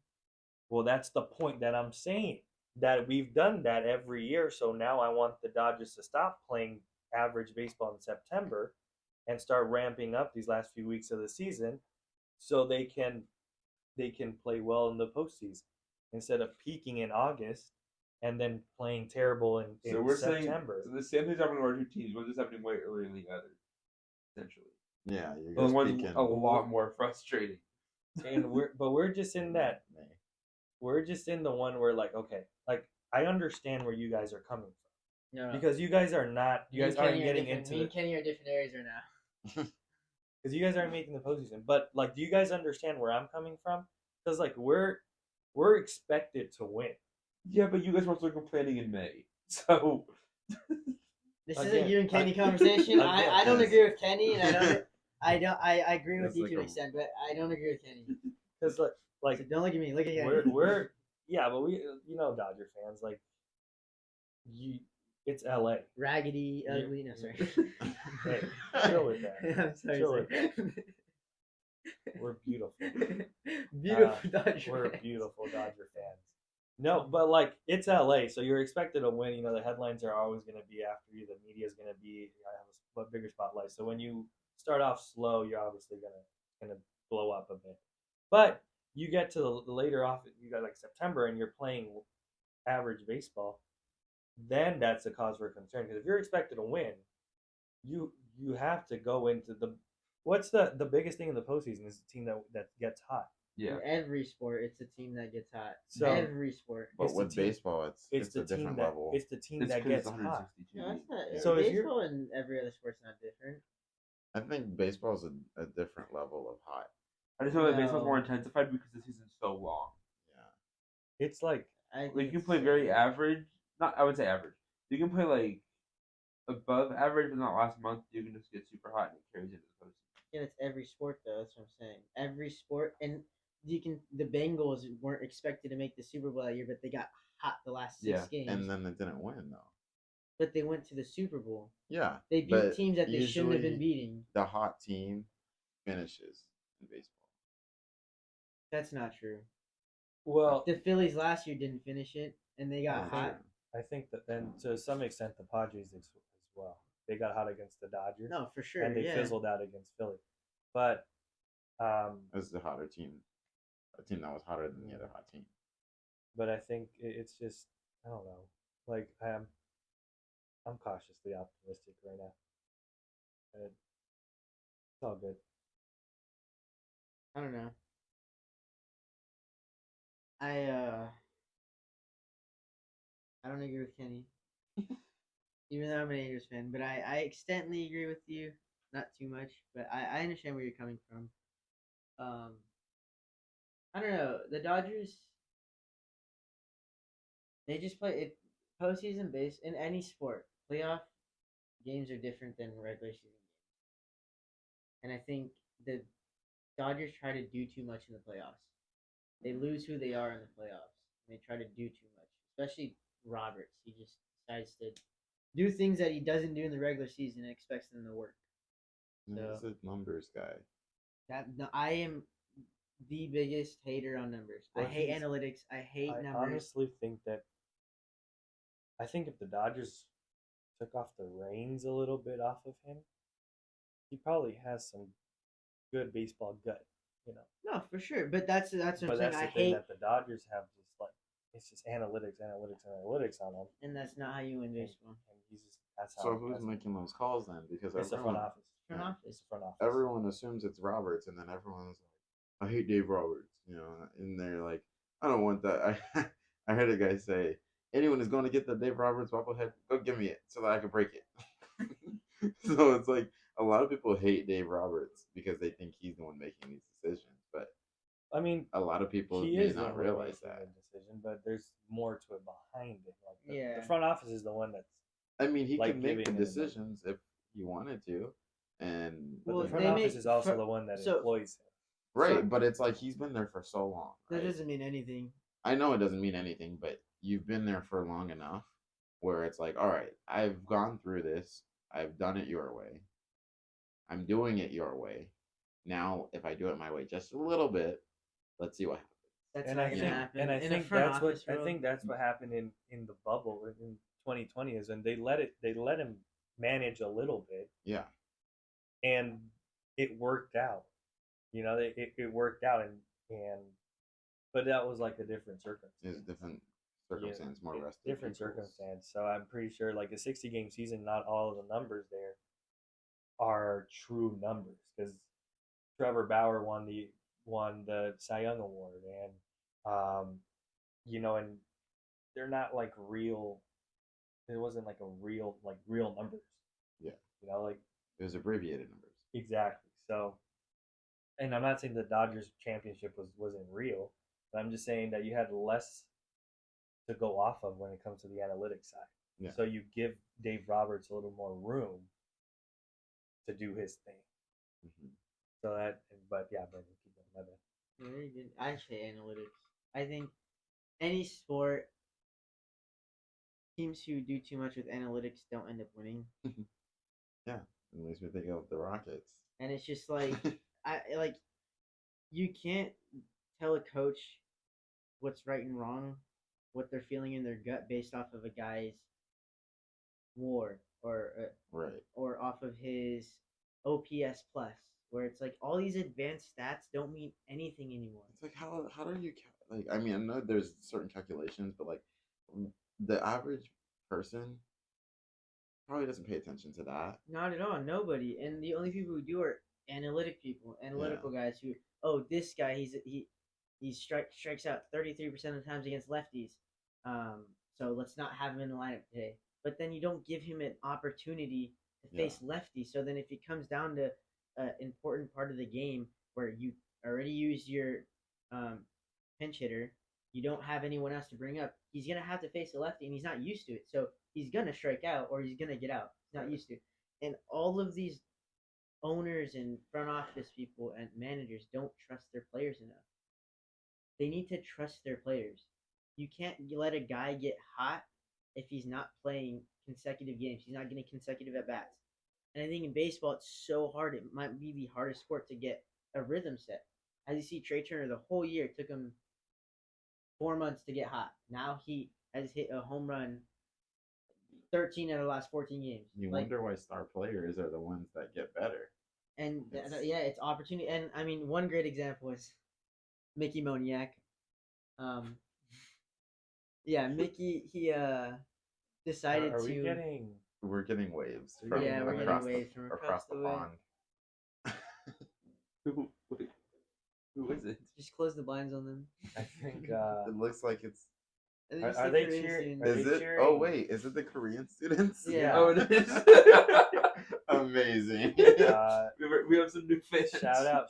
Well, that's the point that I'm saying. That we've done that every year. So now I want the Dodgers to stop playing average baseball in September and start ramping up these last few weeks of the season so they can play well in the postseason instead of peaking in August and then playing terrible in So we're September. saying so the same thing's happening to our two teams. We're just happening way earlier than the other, essentially. Yeah, you The guys one's peaking. a lot more frustrating. And we're just in that. May. We're just in the one where like okay, like I understand where you guys are coming from. No, Because you guys are not, you Me guys and aren't Kenny are getting different. into Me the, and Kenny are different areas right now. because you guys aren't making the postseason. But like, do you guys understand where I'm coming from? Because like we're expected to win. Yeah, but you guys were also complaining in May. So This Again, isn't you and Kenny conversation. again, I don't yes. agree with Kenny, and I agree with That's you like to an a- extent, but I don't agree with Kenny. Because like So don't look at me. Look at Kenny. we're yeah, but we Dodger fans like you. It's L.A. raggedy, You- ugly. No, sorry. Hey, chill with that. I'm sorry. Chill sorry. We're beautiful. Beautiful Dodger. We're fans. beautiful Dodger fans. No, but like it's LA, so you're expected to win. The headlines are always going to be after you. The media is going to be have a bigger spotlight. So when you start off slow, you're obviously gonna blow up a bit. But you get to the later off, you got like September, and you're playing average baseball. Then that's a cause for concern because if you're expected to win, you have to go into the what's the biggest thing in the postseason is the team that gets hot. yeah, In every sport, it's the team that gets hot. So- every sport. But It's the with team- baseball, it's the a different team that level. it's the team it's that 'cause gets it's hot. 162 No, that's not. So if you're- baseball and every other sport's not different. I think baseball is a different level of hot. I just know that baseball's No. more intensified because the season's so long. Yeah. It's like I think Like you can it's- play very average. Not, I would say average. You can play like above average, but not last month. You can just get super hot and it carries into the postseason. Yeah, it's every sport though. That's what I'm saying. Every sport, and you can. The Bengals weren't expected to make the Super Bowl that year, but they got hot the last six Yeah. games. And then they didn't win though. But they went to the Super Bowl. Yeah. They beat but teams that they shouldn't have been usually beating. The hot team finishes in baseball. That's not true. well, The Phillies last year didn't finish it, and they got Yeah, hot. true. I think that then to some extent the Padres as well. They got hot against the Dodgers, No, for sure. and they yeah. fizzled out against Philly. But It was the hotter team. A team that was hotter than the other hot team. I think it's just I don't know. Like I'm cautiously optimistic right now. And it's all good. I don't know. I don't agree with Kenny. Even though I'm an Angels fan, but I extently agree with you. Not too much, but I understand where you're coming from. I don't know. The Dodgers, they just play it postseason base in any sport. Playoff games are different than regular season games. And I think the Dodgers try to do too much in the playoffs. They lose who they are in the playoffs. They try to do too much, especially Roberts. He just decides to do things that he doesn't do in the regular season and expects them to work. Yeah, he's a numbers guy. I am the biggest hater on numbers. Well, I hate he's- analytics. I hate I numbers. honestly think that I think if the Dodgers took off the reins a little bit off of him, he probably has some good baseball gut, No, for sure. But that's what I'm But saying. that's I the thing hate, that the Dodgers have just like it's just analytics on him. and that's not how you win baseball. And he's just that's how So who's that's, making those calls then? Because it's the front everyone, office. Front Yeah. office. It's the front office. everyone assumes it's Roberts, and then everyone's like, "I hate Dave Roberts," and they're like, "I don't want that." I heard a guy say, "Anyone is going to get the Dave Roberts bobblehead, go give me it so that I can break it." So it's like a lot of people hate Dave Roberts because they think he's the one making these decisions, but I mean, A lot of people he may is the not one realize making that. the decision, but there's more to it behind it. Like the Yeah. front office is the one that's. I mean, he Like can make the giving it a- decisions if he wanted to, and But Well, the front they office make is also fr- the one that so- employs him. right. so- But it's like he's been there for so long. That Right? doesn't mean anything. I know it doesn't mean anything, but you've been there for long enough where it's like, all right, I've gone through this. I've done it your way. I'm doing it your way. Now, if I do it my way just a little bit, let's see what happens. That's And not I gonna think, happen. and I in think a front that's what office I world. think that's what happened in the bubble in 2020 is when they let him manage a little bit, Yeah. and it worked out. You know, it worked out, and but that was like a different circumstance. It's a different circumstance, more rested. Different peoples. circumstance. So I'm pretty sure, like a 60-game season, not all of the numbers there are true numbers because Trevor Bauer won the Cy Young Award, and you know, and they're not like real. It wasn't like real numbers. Yeah. You know, like It was abbreviated numbers. exactly. So, and I'm not saying the Dodgers championship wasn't real, but I'm just saying that you had less to go off of when it comes to the analytics side. Yeah. So you give Dave Roberts a little more room to do his thing. Mhm. So that, but yeah, Brandon, keep going. My bad. Very good. I say analytics. I think any sport, teams who do too much with analytics don't end up winning. Yeah. At least we think of the Rockets. And it's just like you can't tell a coach what's right and wrong, what they're feeling in their gut based off of a guy's WAR Right. or off of his OPS plus, where it's like all these advanced stats don't mean anything anymore. It's like how do you like? I mean, I know there's certain calculations, but like the average person probably doesn't pay attention to that. Not at all. Nobody. And the only people who do are analytical guys who, oh, this guy he strikes out 33% of the times against lefties. So let's not have him in the lineup today. But then you don't give him an opportunity to face lefties. So then if it comes down to an important part of the game where you already used your pinch hitter, you don't have anyone else to bring up, he's gonna have to face a lefty and he's not used to it. So he's gonna strike out or he's gonna get out. He's not used to it. And all of these owners and front office people and managers don't trust their players enough. They need to trust their players. You can't let a guy get hot if he's not playing consecutive games. He's not getting consecutive at bats. And I think in baseball, it's so hard. It might be the hardest sport to get a rhythm set. As you see, Trey Turner, the whole year it took him 4 months to get hot. Now he has hit a home run 13 out of the last 14 games. You wonder why star players are the ones that get better. And yeah, it's opportunity. And I mean, one great example is Mickey Moniak. Yeah, Mickey. He decided Are we to. getting? We're getting waves Yeah, from we're getting across waves the, from across across the the way. pond. Who is it? Just close the blinds on them. I think. It looks like it's. I think it's Are the they Korean cheering- students. are Is they it? cheering? Oh wait, is it the Korean students? Yeah. Oh, it is. Amazing. We have some new fans. Shout out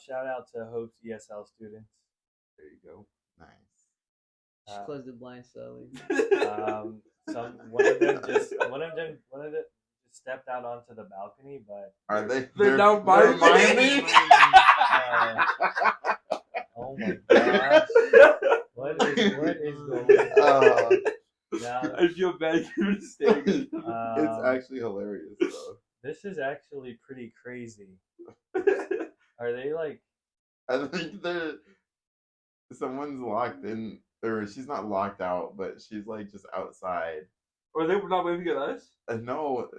to Hope's ESL students. There you go. Nice. Just close the blinds slowly. One of them just stepped out onto the balcony, but Are they? They're down by they're me. Miami? oh my gosh, what is going on? Oh, Now, I feel bad giving a statement. it's actually hilarious though. this is actually pretty crazy. Are they like? I think someone's locked in, or she's not locked out, but she's like just outside. Or they were not waving at us? No,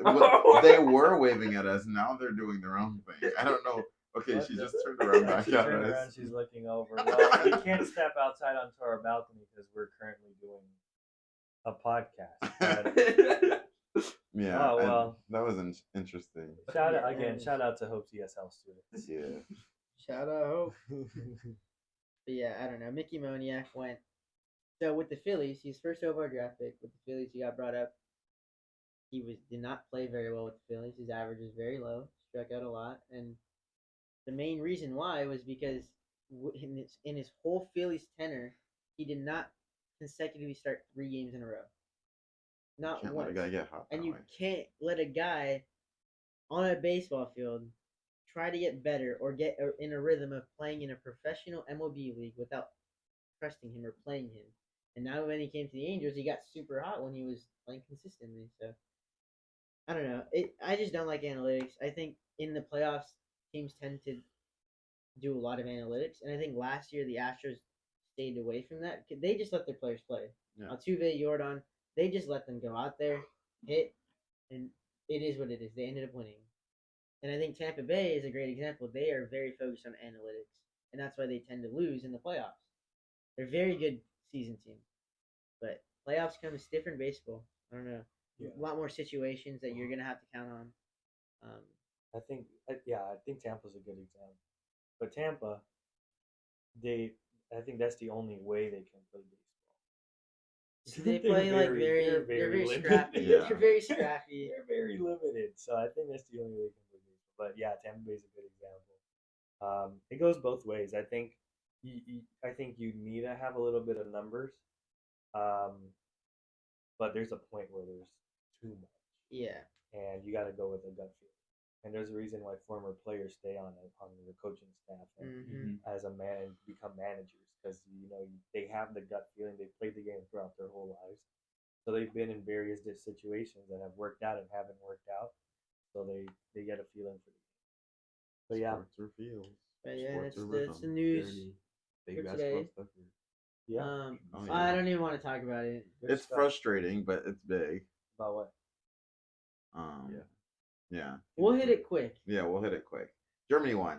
they were waving at us. Now they're doing their own thing. I don't know. Okay, What she the- just turned around Yeah, back she at turned us. around, she's looking over. Well, we can't step outside onto our balcony because we're currently doing a podcast. But Yeah. Oh, well. that was interesting. shout out to Hope's ESL students. Yeah. Shout out Hope. But yeah, I don't know. Mickey Moniak went. So with the Phillies, he's first overall draft pick. With the Phillies, he got brought up. He did not play very well with the Phillies. His average was very low. Struck out a lot, and the main reason why was because in his whole Phillies tenure, he did not consecutively start 3 games in a row. Not Can't let a once. guy get hot that And you way. can't let a guy on a baseball field try to get better or get in a rhythm of playing in a professional MLB league without trusting him or playing him. And now when he came to the Angels, he got super hot when he was playing consistently. So I don't know. I just don't like analytics. I think in the playoffs, teams tend to do a lot of analytics, and I think last year the Astros stayed away from that. They just let their players play. Yeah. Altuve, Jordan, they just let them go out there, hit, and it is what it is. They ended up winning. And I think Tampa Bay is a great example. They are very focused on analytics, and that's why they tend to lose in the playoffs. They're a very good season team, but playoffs comes different baseball. I don't know. Yeah. A lot more situations that you're gonna have to count on. I think Tampa's a good example. But Tampa, I think that's the only way they can play baseball. They play like they're they're very limited. scrappy. Yeah. They're very scrappy. They're very limited. So I think that's the only way they can play baseball. But yeah, Tampa Bay is a good example. It goes both ways. I think I think you need to have a little bit of numbers, but there's a point where there's too much, Yeah. and you got to go with a gut feeling. And there's a reason why former players stay on the coaching staff and Mm-hmm. as a man and become managers because they have the gut feeling. They played the game throughout their whole lives, so they've been in various situations that have worked out and haven't worked out. So they get a feeling for the game. But yeah, Sports or fields. But yeah, Sports or that's the rhythm, news journey, big for basketball today. stuff. yeah. Oh, I yeah. don't even want to talk about it. Good It's stuff. frustrating, but it's big. About what? Yeah. We'll hit it quick. Yeah, we'll hit it quick. Germany won.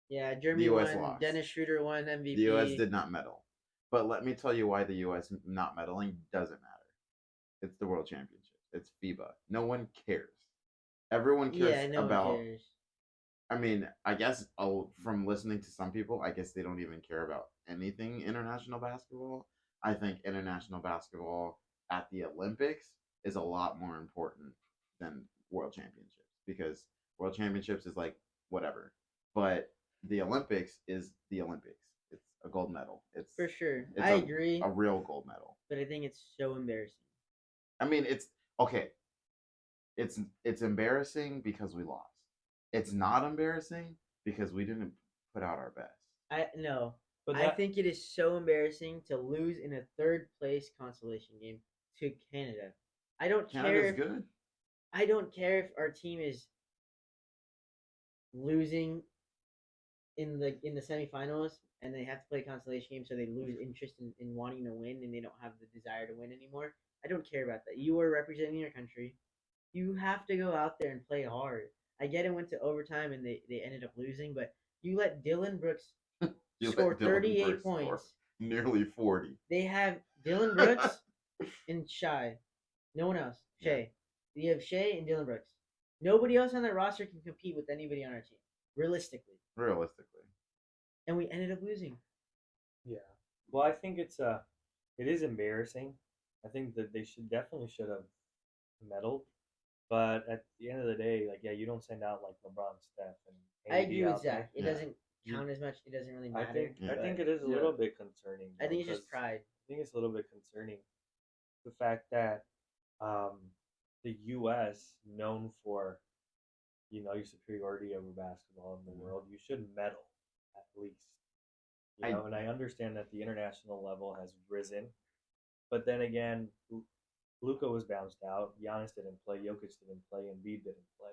Yeah, Germany The US won. lost. Dennis Schroeder won MVP. The U.S. did not medal. But let me tell you why the U.S. not medaling doesn't matter. It's the World Championship. It's FIBA. No one cares. Everyone cares Yeah, no about. one cares. I mean, I guess from listening to some people, I guess they don't even care about anything international basketball. I think international basketball at the Olympics is a lot more important than World Championships because World Championships is like whatever, but the Olympics is the Olympics. It's a gold medal. It's For sure. it's I a- agree. a real gold medal. But I think it's so embarrassing. I mean, it's okay. It's embarrassing because we lost. It's not embarrassing because we didn't put out our best. But I think it is so embarrassing to lose in a third place consolation game to Canada. I don't care Canada's if good. I don't care if our team is losing in the semifinals and they have to play a consolation game, so they lose interest in wanting to win and they don't have the desire to win anymore. I don't care about that. You are representing your country. You have to go out there and play hard. I get it went to overtime and they ended up losing, but you let Dylan Brooks You score let Dylan 38 Brooks score points. nearly 40. They have Dylan Brooks and Shai. No one else. Shea. You have Shea and Dylan Brooks. Nobody else on that roster can compete with anybody on our team, realistically. Realistically. And we ended up losing. Yeah. Well, I think it is embarrassing. I think that they should have medaled. But at the end of the day, like you don't send out like LeBron, Steph, and I AD agree with out there. Zach. It Yeah. doesn't count as much. It doesn't really I matter. think but it is a little bit concerning. I think it's though, just 'cause pride. I think it's a little bit concerning the fact that the U.S. known for your superiority over basketball in the world, you should medal at least. And I understand that the international level has risen, but then again, Luka was bounced out. Giannis didn't play. Jokic didn't play. Embiid didn't play.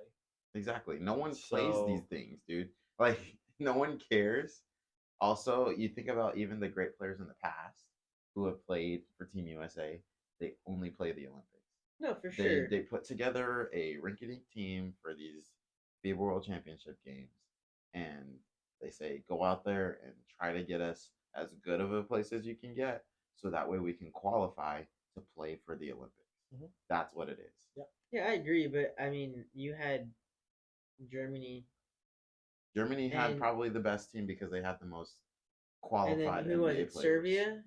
Exactly. No one plays So- these things, dude. Like, no one cares. Also, you think about even the great players in the past who have played for Team USA, they only play the Olympics. No, for sure. They put together a rinky-dink team for these FIBA World Championship games, and they say go out there and try to get us as good of a place as you can get, so that way we can qualify to play for the Olympics. Mhm. That's what it is. Yep. Yeah, I agree. But I mean, you had Germany, Germany had And- probably the best team because they had the most and qualified then who was NBA it? players. Serbia.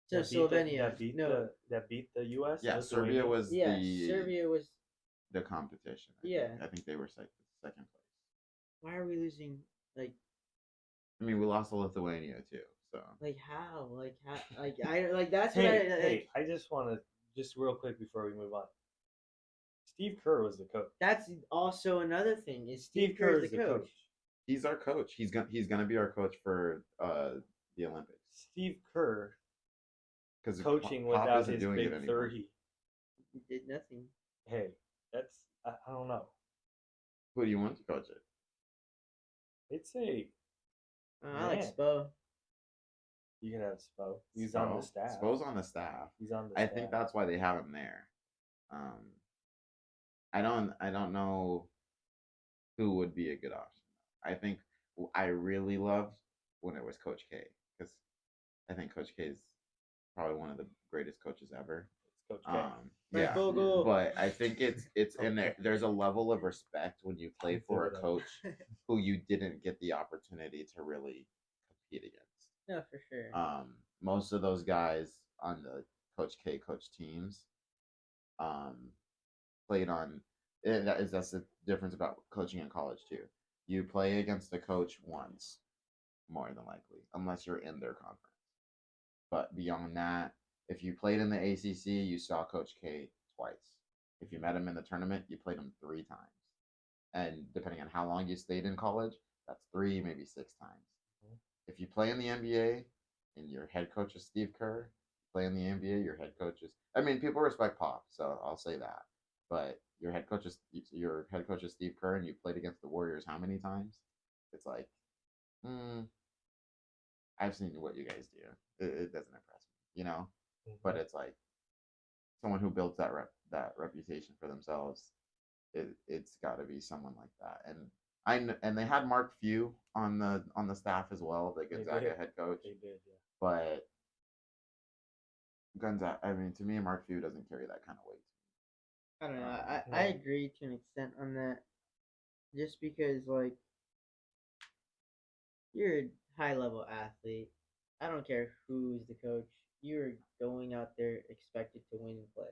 So Slovenia. that beat the U.S. Yeah, Serbia Lithuania. was Yeah, Serbia was. the competition. Yeah. I think they were second place. Why are we losing? Like, I mean, we lost to Lithuania too. So Like how? Like that's what Hey, I like, hey, I just want to just real quick before we move on. Steve Kerr was the coach. that's also another thing. Is Steve Steve Kerr Kerr is the coach? he's our coach. He's gonna be our coach for the Olympics Steve Kerr because coaching Pop without isn't his doing big it anymore. 30. He did nothing. Hey, that's I don't know. Who do you want to coach it? It's a I like Man. Spo. you can have Spo. He's on the staff. Spo's on the staff. He's on the I staff. think that's why they have him there. I don't know who would be a good option. I think I really loved when it was Coach K because I think Coach K is probably one of the greatest coaches ever. It's Coach K. Frank Yeah, Vogel. but I think it's in there. There's a level of respect when you play for a coach who you didn't get the opportunity to really compete against. No, for sure. Most of those guys on the Coach K coach teams played on. That's the difference about coaching in college too. You play against the coach once, more than likely, unless you're in their conference. But beyond that, if you played in the ACC, you saw Coach K twice. If you met him in the tournament, you played him 3 times. And depending on how long you stayed in college, that's 3, maybe 6 times. If you play in the NBA and your head coach is Steve Kerr, play in the NBA, your head coach is. I mean, people respect Pop, so I'll say that. But your head coach is Steve Kerr, and you played against the Warriors how many times? It's like, I've seen what you guys do. It doesn't impress me, you know. But it's like someone who builds that reputation for themselves. It's got to be someone like that. And they had Mark Few on the staff as well, the Gonzaga head coach. They did, yeah. But Gonzaga, I mean, to me, Mark Few doesn't carry that kind of weight. I don't know. I agree to an extent on that. Just because, like, you're a high level athlete. I don't care who's the coach. You're going out there expected to win and play.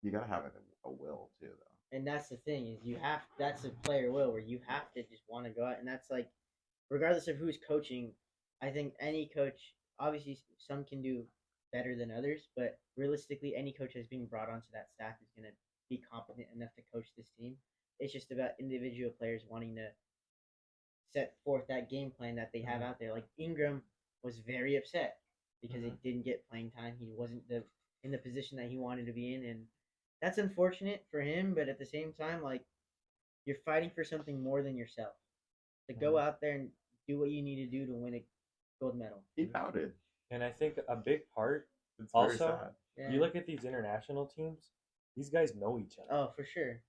You gotta have a will too, though. And that's the thing is that's a player will where you have to just want to go out, and that's like regardless of who's coaching. I think any coach, obviously some can do better than others, but realistically, any coach that's being brought onto that staff is going to be competent enough to coach this team. It's just about individual players wanting to set forth that game plan that they have out there. Like Ingram was very upset because he didn't get playing time. He wasn't in the position that he wanted to be in, and that's unfortunate for him. But at the same time, like you're fighting for something more than yourself. To go out there and do what you need to do to win a gold medal. He pouted. And I think a big part It's very also, sad. Yeah. you look at these international teams, these guys know each other. Oh, for sure.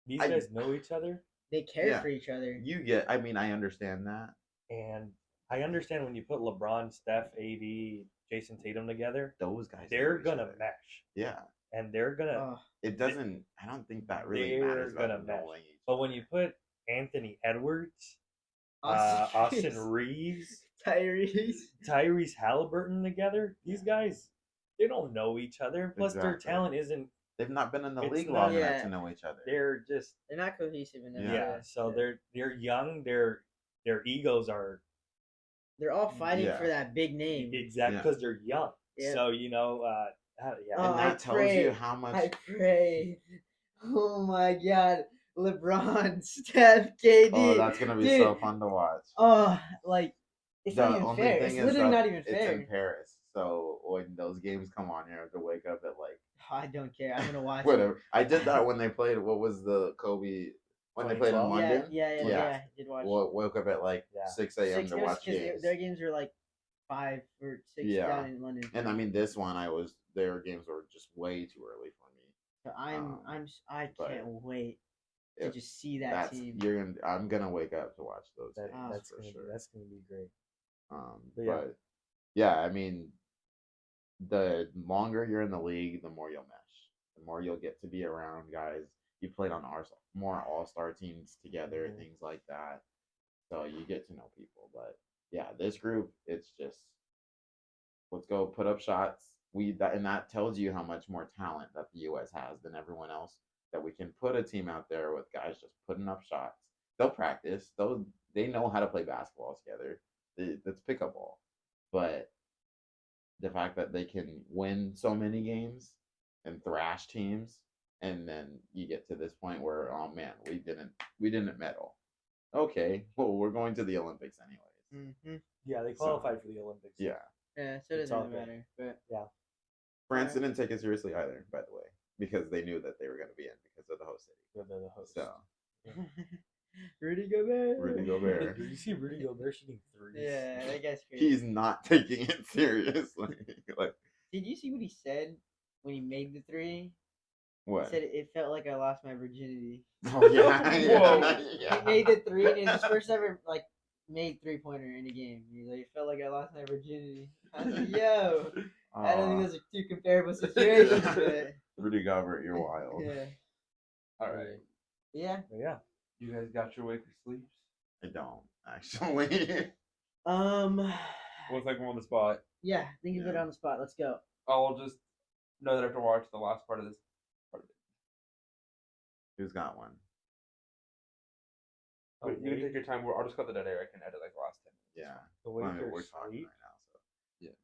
These guys know each other. They care Yeah. for each other. I mean, I understand that. And I understand when you put LeBron, Steph, AD, Jason Tatum together, Those guys. they're know each gonna other. mesh. Yeah. And they're gonna Oh, It doesn't. I don't think that really they're matters about gonna mesh. knowing each But when you put Anthony Edwards, Austin Austin Reeves, Tyrese. Tyrese Halliburton together, these guys, they don't know each other. Plus, their Exactly. talent isn't. They've not been in the It's league not- long enough Yeah. to know each other. They're just They're not cohesive enough. yeah. to- So to- they're young. Their egos are they're all fighting Yeah. for that big name. exact Yeah. because they're young. Yeah. So Oh, and I that tells pray- you how much. I pray. Oh my God, LeBron, Steph, KD. Oh, that's gonna be Dude. so fun to watch. Oh, like it's The not even only fair. thing It's is literally that not even It's fair. in Paris, so when those games come on, you have to wake up at like I don't care. I'm gonna watch. whatever. I did that when they played. What was the Kobe? When they played in 2012? London. Yeah. Yeah. Did watch. Woke up at like Yeah. 6 a.m. 6 to it was watch 'cause games. Their games were like 5 or 6 Yeah. down in London. And I mean, this one, their games were just way too early for me. So I but can't wait to if just see that team. I'm gonna wake up to watch those that, games that's for gonna sure. that's gonna be great. But yeah. yeah, I mean, the longer you're in the league, the more you'll mesh. The more you'll get to be around guys. You played on more all-star teams together, Mhm. things like that. So you get to know people. But yeah, this group, it's just let's go put up shots. And that tells you how much more talent that the U.S. has than everyone else. That we can put a team out there with guys just putting up shots. They'll practice. They know how to play basketball together. It's pickleball, but the fact that they can win so many games and thrash teams, and then you get to this point where, oh man, we didn't medal. Okay, well, we're going to the Olympics anyways. Mm-hmm. Yeah, they So- qualified for the Olympics. Yeah, Yeah, so it It's doesn't all really good. matter. But France Alright. didn't take it seriously either, by the way, because they knew that they were going to be in because of the host city. They're the host. So Rudy Gobert. Rudy Gobert. Did you see Rudy Gobert shooting threes? Yeah, that guy's crazy. he's not taking it seriously. Like Did you see what he said when he made the three? what? He said it felt like I lost my virginity. Oh yeah, Whoa. yeah. He made the three, and it was his first ever like made 3-pointer in a game. He's like, it felt like I lost my virginity. I was like, yo, I don't think Aw, those are two comparable situations, but Rudy Gobert, you're wild. yeah, All right. yeah. But yeah. You guys got your Waker sleeps? I don't actually. What's like one on the spot? Yeah. Think of it Yeah. on the spot. Let's go. I'll just know that I have to watch the last part of this. Who's got one? Oh, Wait, you can wait. take your time. I'll just cut the dead air. I can edit like the last 10 minutes. Yeah. The Well, I mean, Lakers we're talking sweep. right now, so Yeah.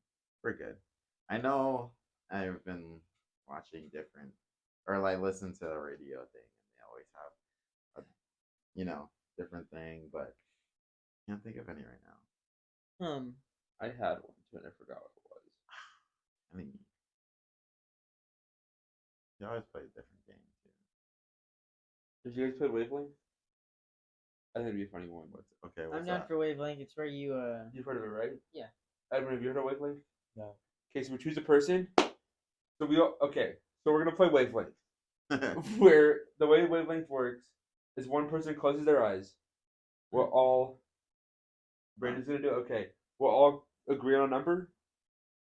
we're good. I know I've been watching different, or like listen to a radio thing, and they always have a, different thing, but can't think of any right now. I had one too, and I forgot what it was. I mean, you always play different games too. Did you guys play Wavelength? I think it'd be a funny one. What's okay? I'm What's down that? for wavelength. It's where you You've heard of it, right? Yeah. Edwin, have you heard of Wavelength? No. Okay, so we choose a person. So so we're gonna play Wavelength. Where the way Wavelength works is one person closes their eyes. We'll all. Brandon's gonna do it. Okay. We'll all agree on a number.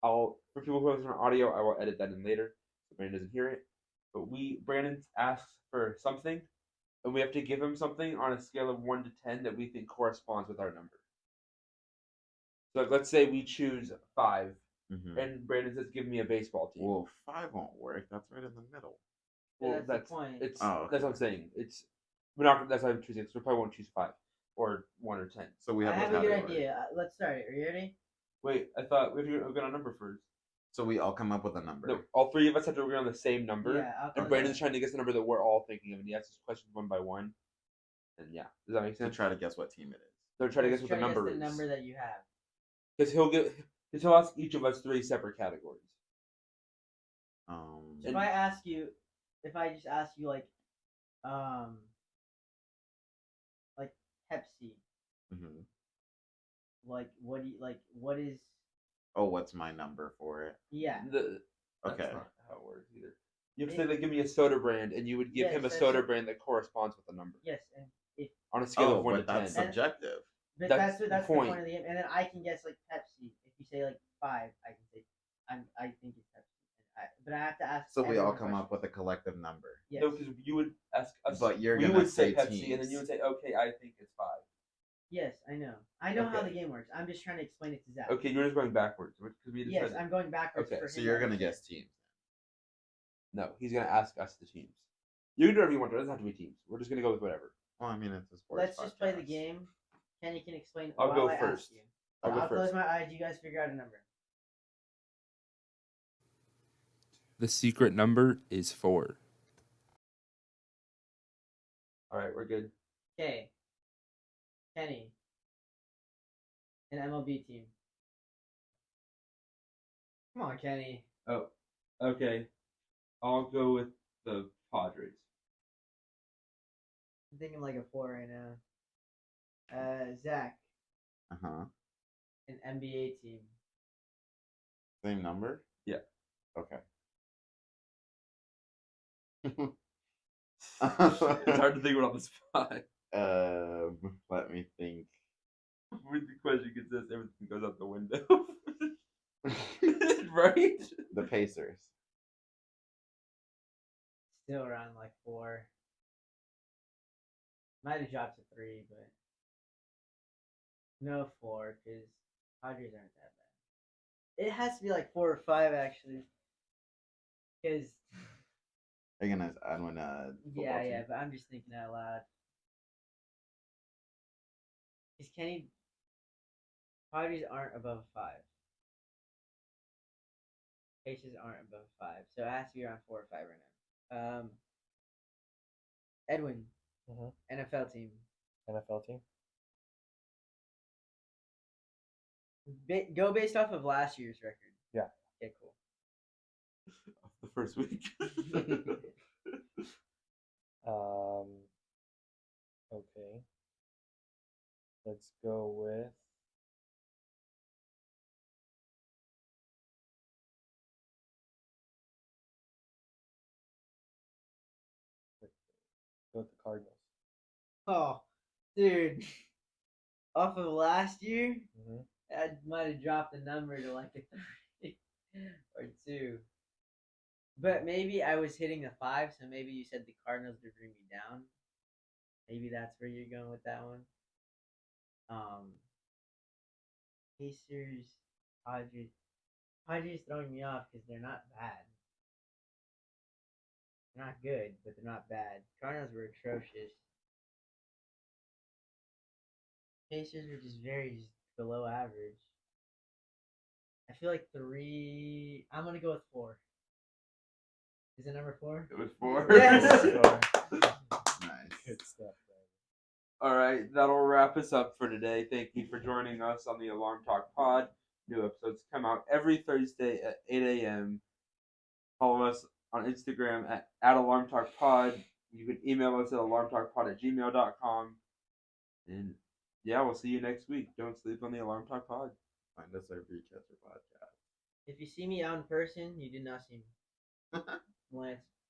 For people who listen on audio, I will edit that in later, so Brandon doesn't hear it. But Brandon asks for something, and we have to give him something on a scale of 1 to 10 that we think corresponds with our number. So let's say we choose 5, Mhm. and Brandon says, "Give me a baseball team." Well, 5 won't work. That's right in the middle. Yeah, that's the point. It's Oh, that's what I'm saying. We're not. That's why I'm choosing. So we probably won't choose 5 or 1 or 10. So we I have. have a good category. idea. Let's start it. Are you ready? Wait, I thought we have to get a number first. So we all come up with a number. No, all 3 of us have to agree on the same number. Yeah. I'll And Brandon's trying to guess the number that we're all thinking of, and he asks us questions one by one. And yeah, does that make To sense? try to guess what team it is. They're trying to guess what the Try to number the is. number that you have. Because he'll ask each of us 3 separate categories. Um. So if I just ask you like Pepsi, Mhm. like what do you like? What is? Oh, what's my number for it? Yeah. That's Okay. not how it works either. You have to say, like, give me a soda brand, and you would give Yes, him a that's soda it. brand that corresponds with the number Yes, and if on a scale Oh, of 1 to but 10. that's subjective. but That's that's the the point. point of the game, and then I can guess like Pepsi. If you say like 5, I can say I think it's Pepsi. But I have to ask. So we all everyone come up questions. with a collective number. Yes. No, because you would ask us. But you're we gonna would say say Pepsi, and then teams. you would say, "Okay, I think it's 5." Yes, I know. I know how Okay. the game works. I'm just trying to explain it to Zach. Okay, you're just going backwards because we just Yes, said I'm going backwards. Okay, for So him you're to gonna understand. guess teams. no. He's gonna ask us the teams. You can do whatever you want. It doesn't have to be teams. We're just gonna go with whatever. Well, I mean, it's a sports. Let's just play the podcast. game. Kenny can explain. I'll while go I ask first. you. I'll go I'll close first. my eyes. You guys figure out a number. The secret number is 4. All right, we're good. Okay. Kenny. An MLB team. Come on, Kenny. Oh, okay. I'll go with the Padres. I'm thinking like a 4 right now. Zach. Uh huh. An NBA team. Same number. Yeah. Okay. It's hard to think about on the spot. Let me think. When the question gets this, everything goes out the window. Right? The Pacers. Still around like 4. Might have dropped to 3, but no 4 because Padres aren't that bad. It has to be like 4 or 5 actually. Because Are you gonna add one? Football yeah, team? but I'm just thinking out loud. Is Kenny? Padres aren't above a 5. Pacers aren't above a 5. So it has to be around 4 or 5 right now. Edwin, Mhm. NFL team. NFL team. Go based off of last year's record. Yeah. Okay, cool. The first week. Okay. Let's go with. Go with the Cardinals. Oh, dude. Off of last year, Mm-hmm. I might have dropped the number to like a 3 or 2. But maybe I was hitting a 5, so maybe you said the Cardinals to bring me down. Maybe that's where you're going with that one. Pacers, Padres. Padres throwing me off because they're not bad. They're not good, but they're not bad. Cardinals were atrocious. Pacers are just very below average. I feel like 3. I'm gonna go with 4. Is it number 4? It was 4. Yes. Nice. Good stuff, man. All right, that'll wrap us up for today. Thank you for joining us on the Alarm Talk Pod. New episodes come out every Thursday at 8 a.m. Follow us on Instagram at Alarm Talk Pod. You can email us at alarmtalkpod@gmail.com. And yeah, we'll see you next week. Don't sleep on the Alarm Talk Pod. Find us our Beach Catcher podcast. If you see me out in person, you did not see me. Lance.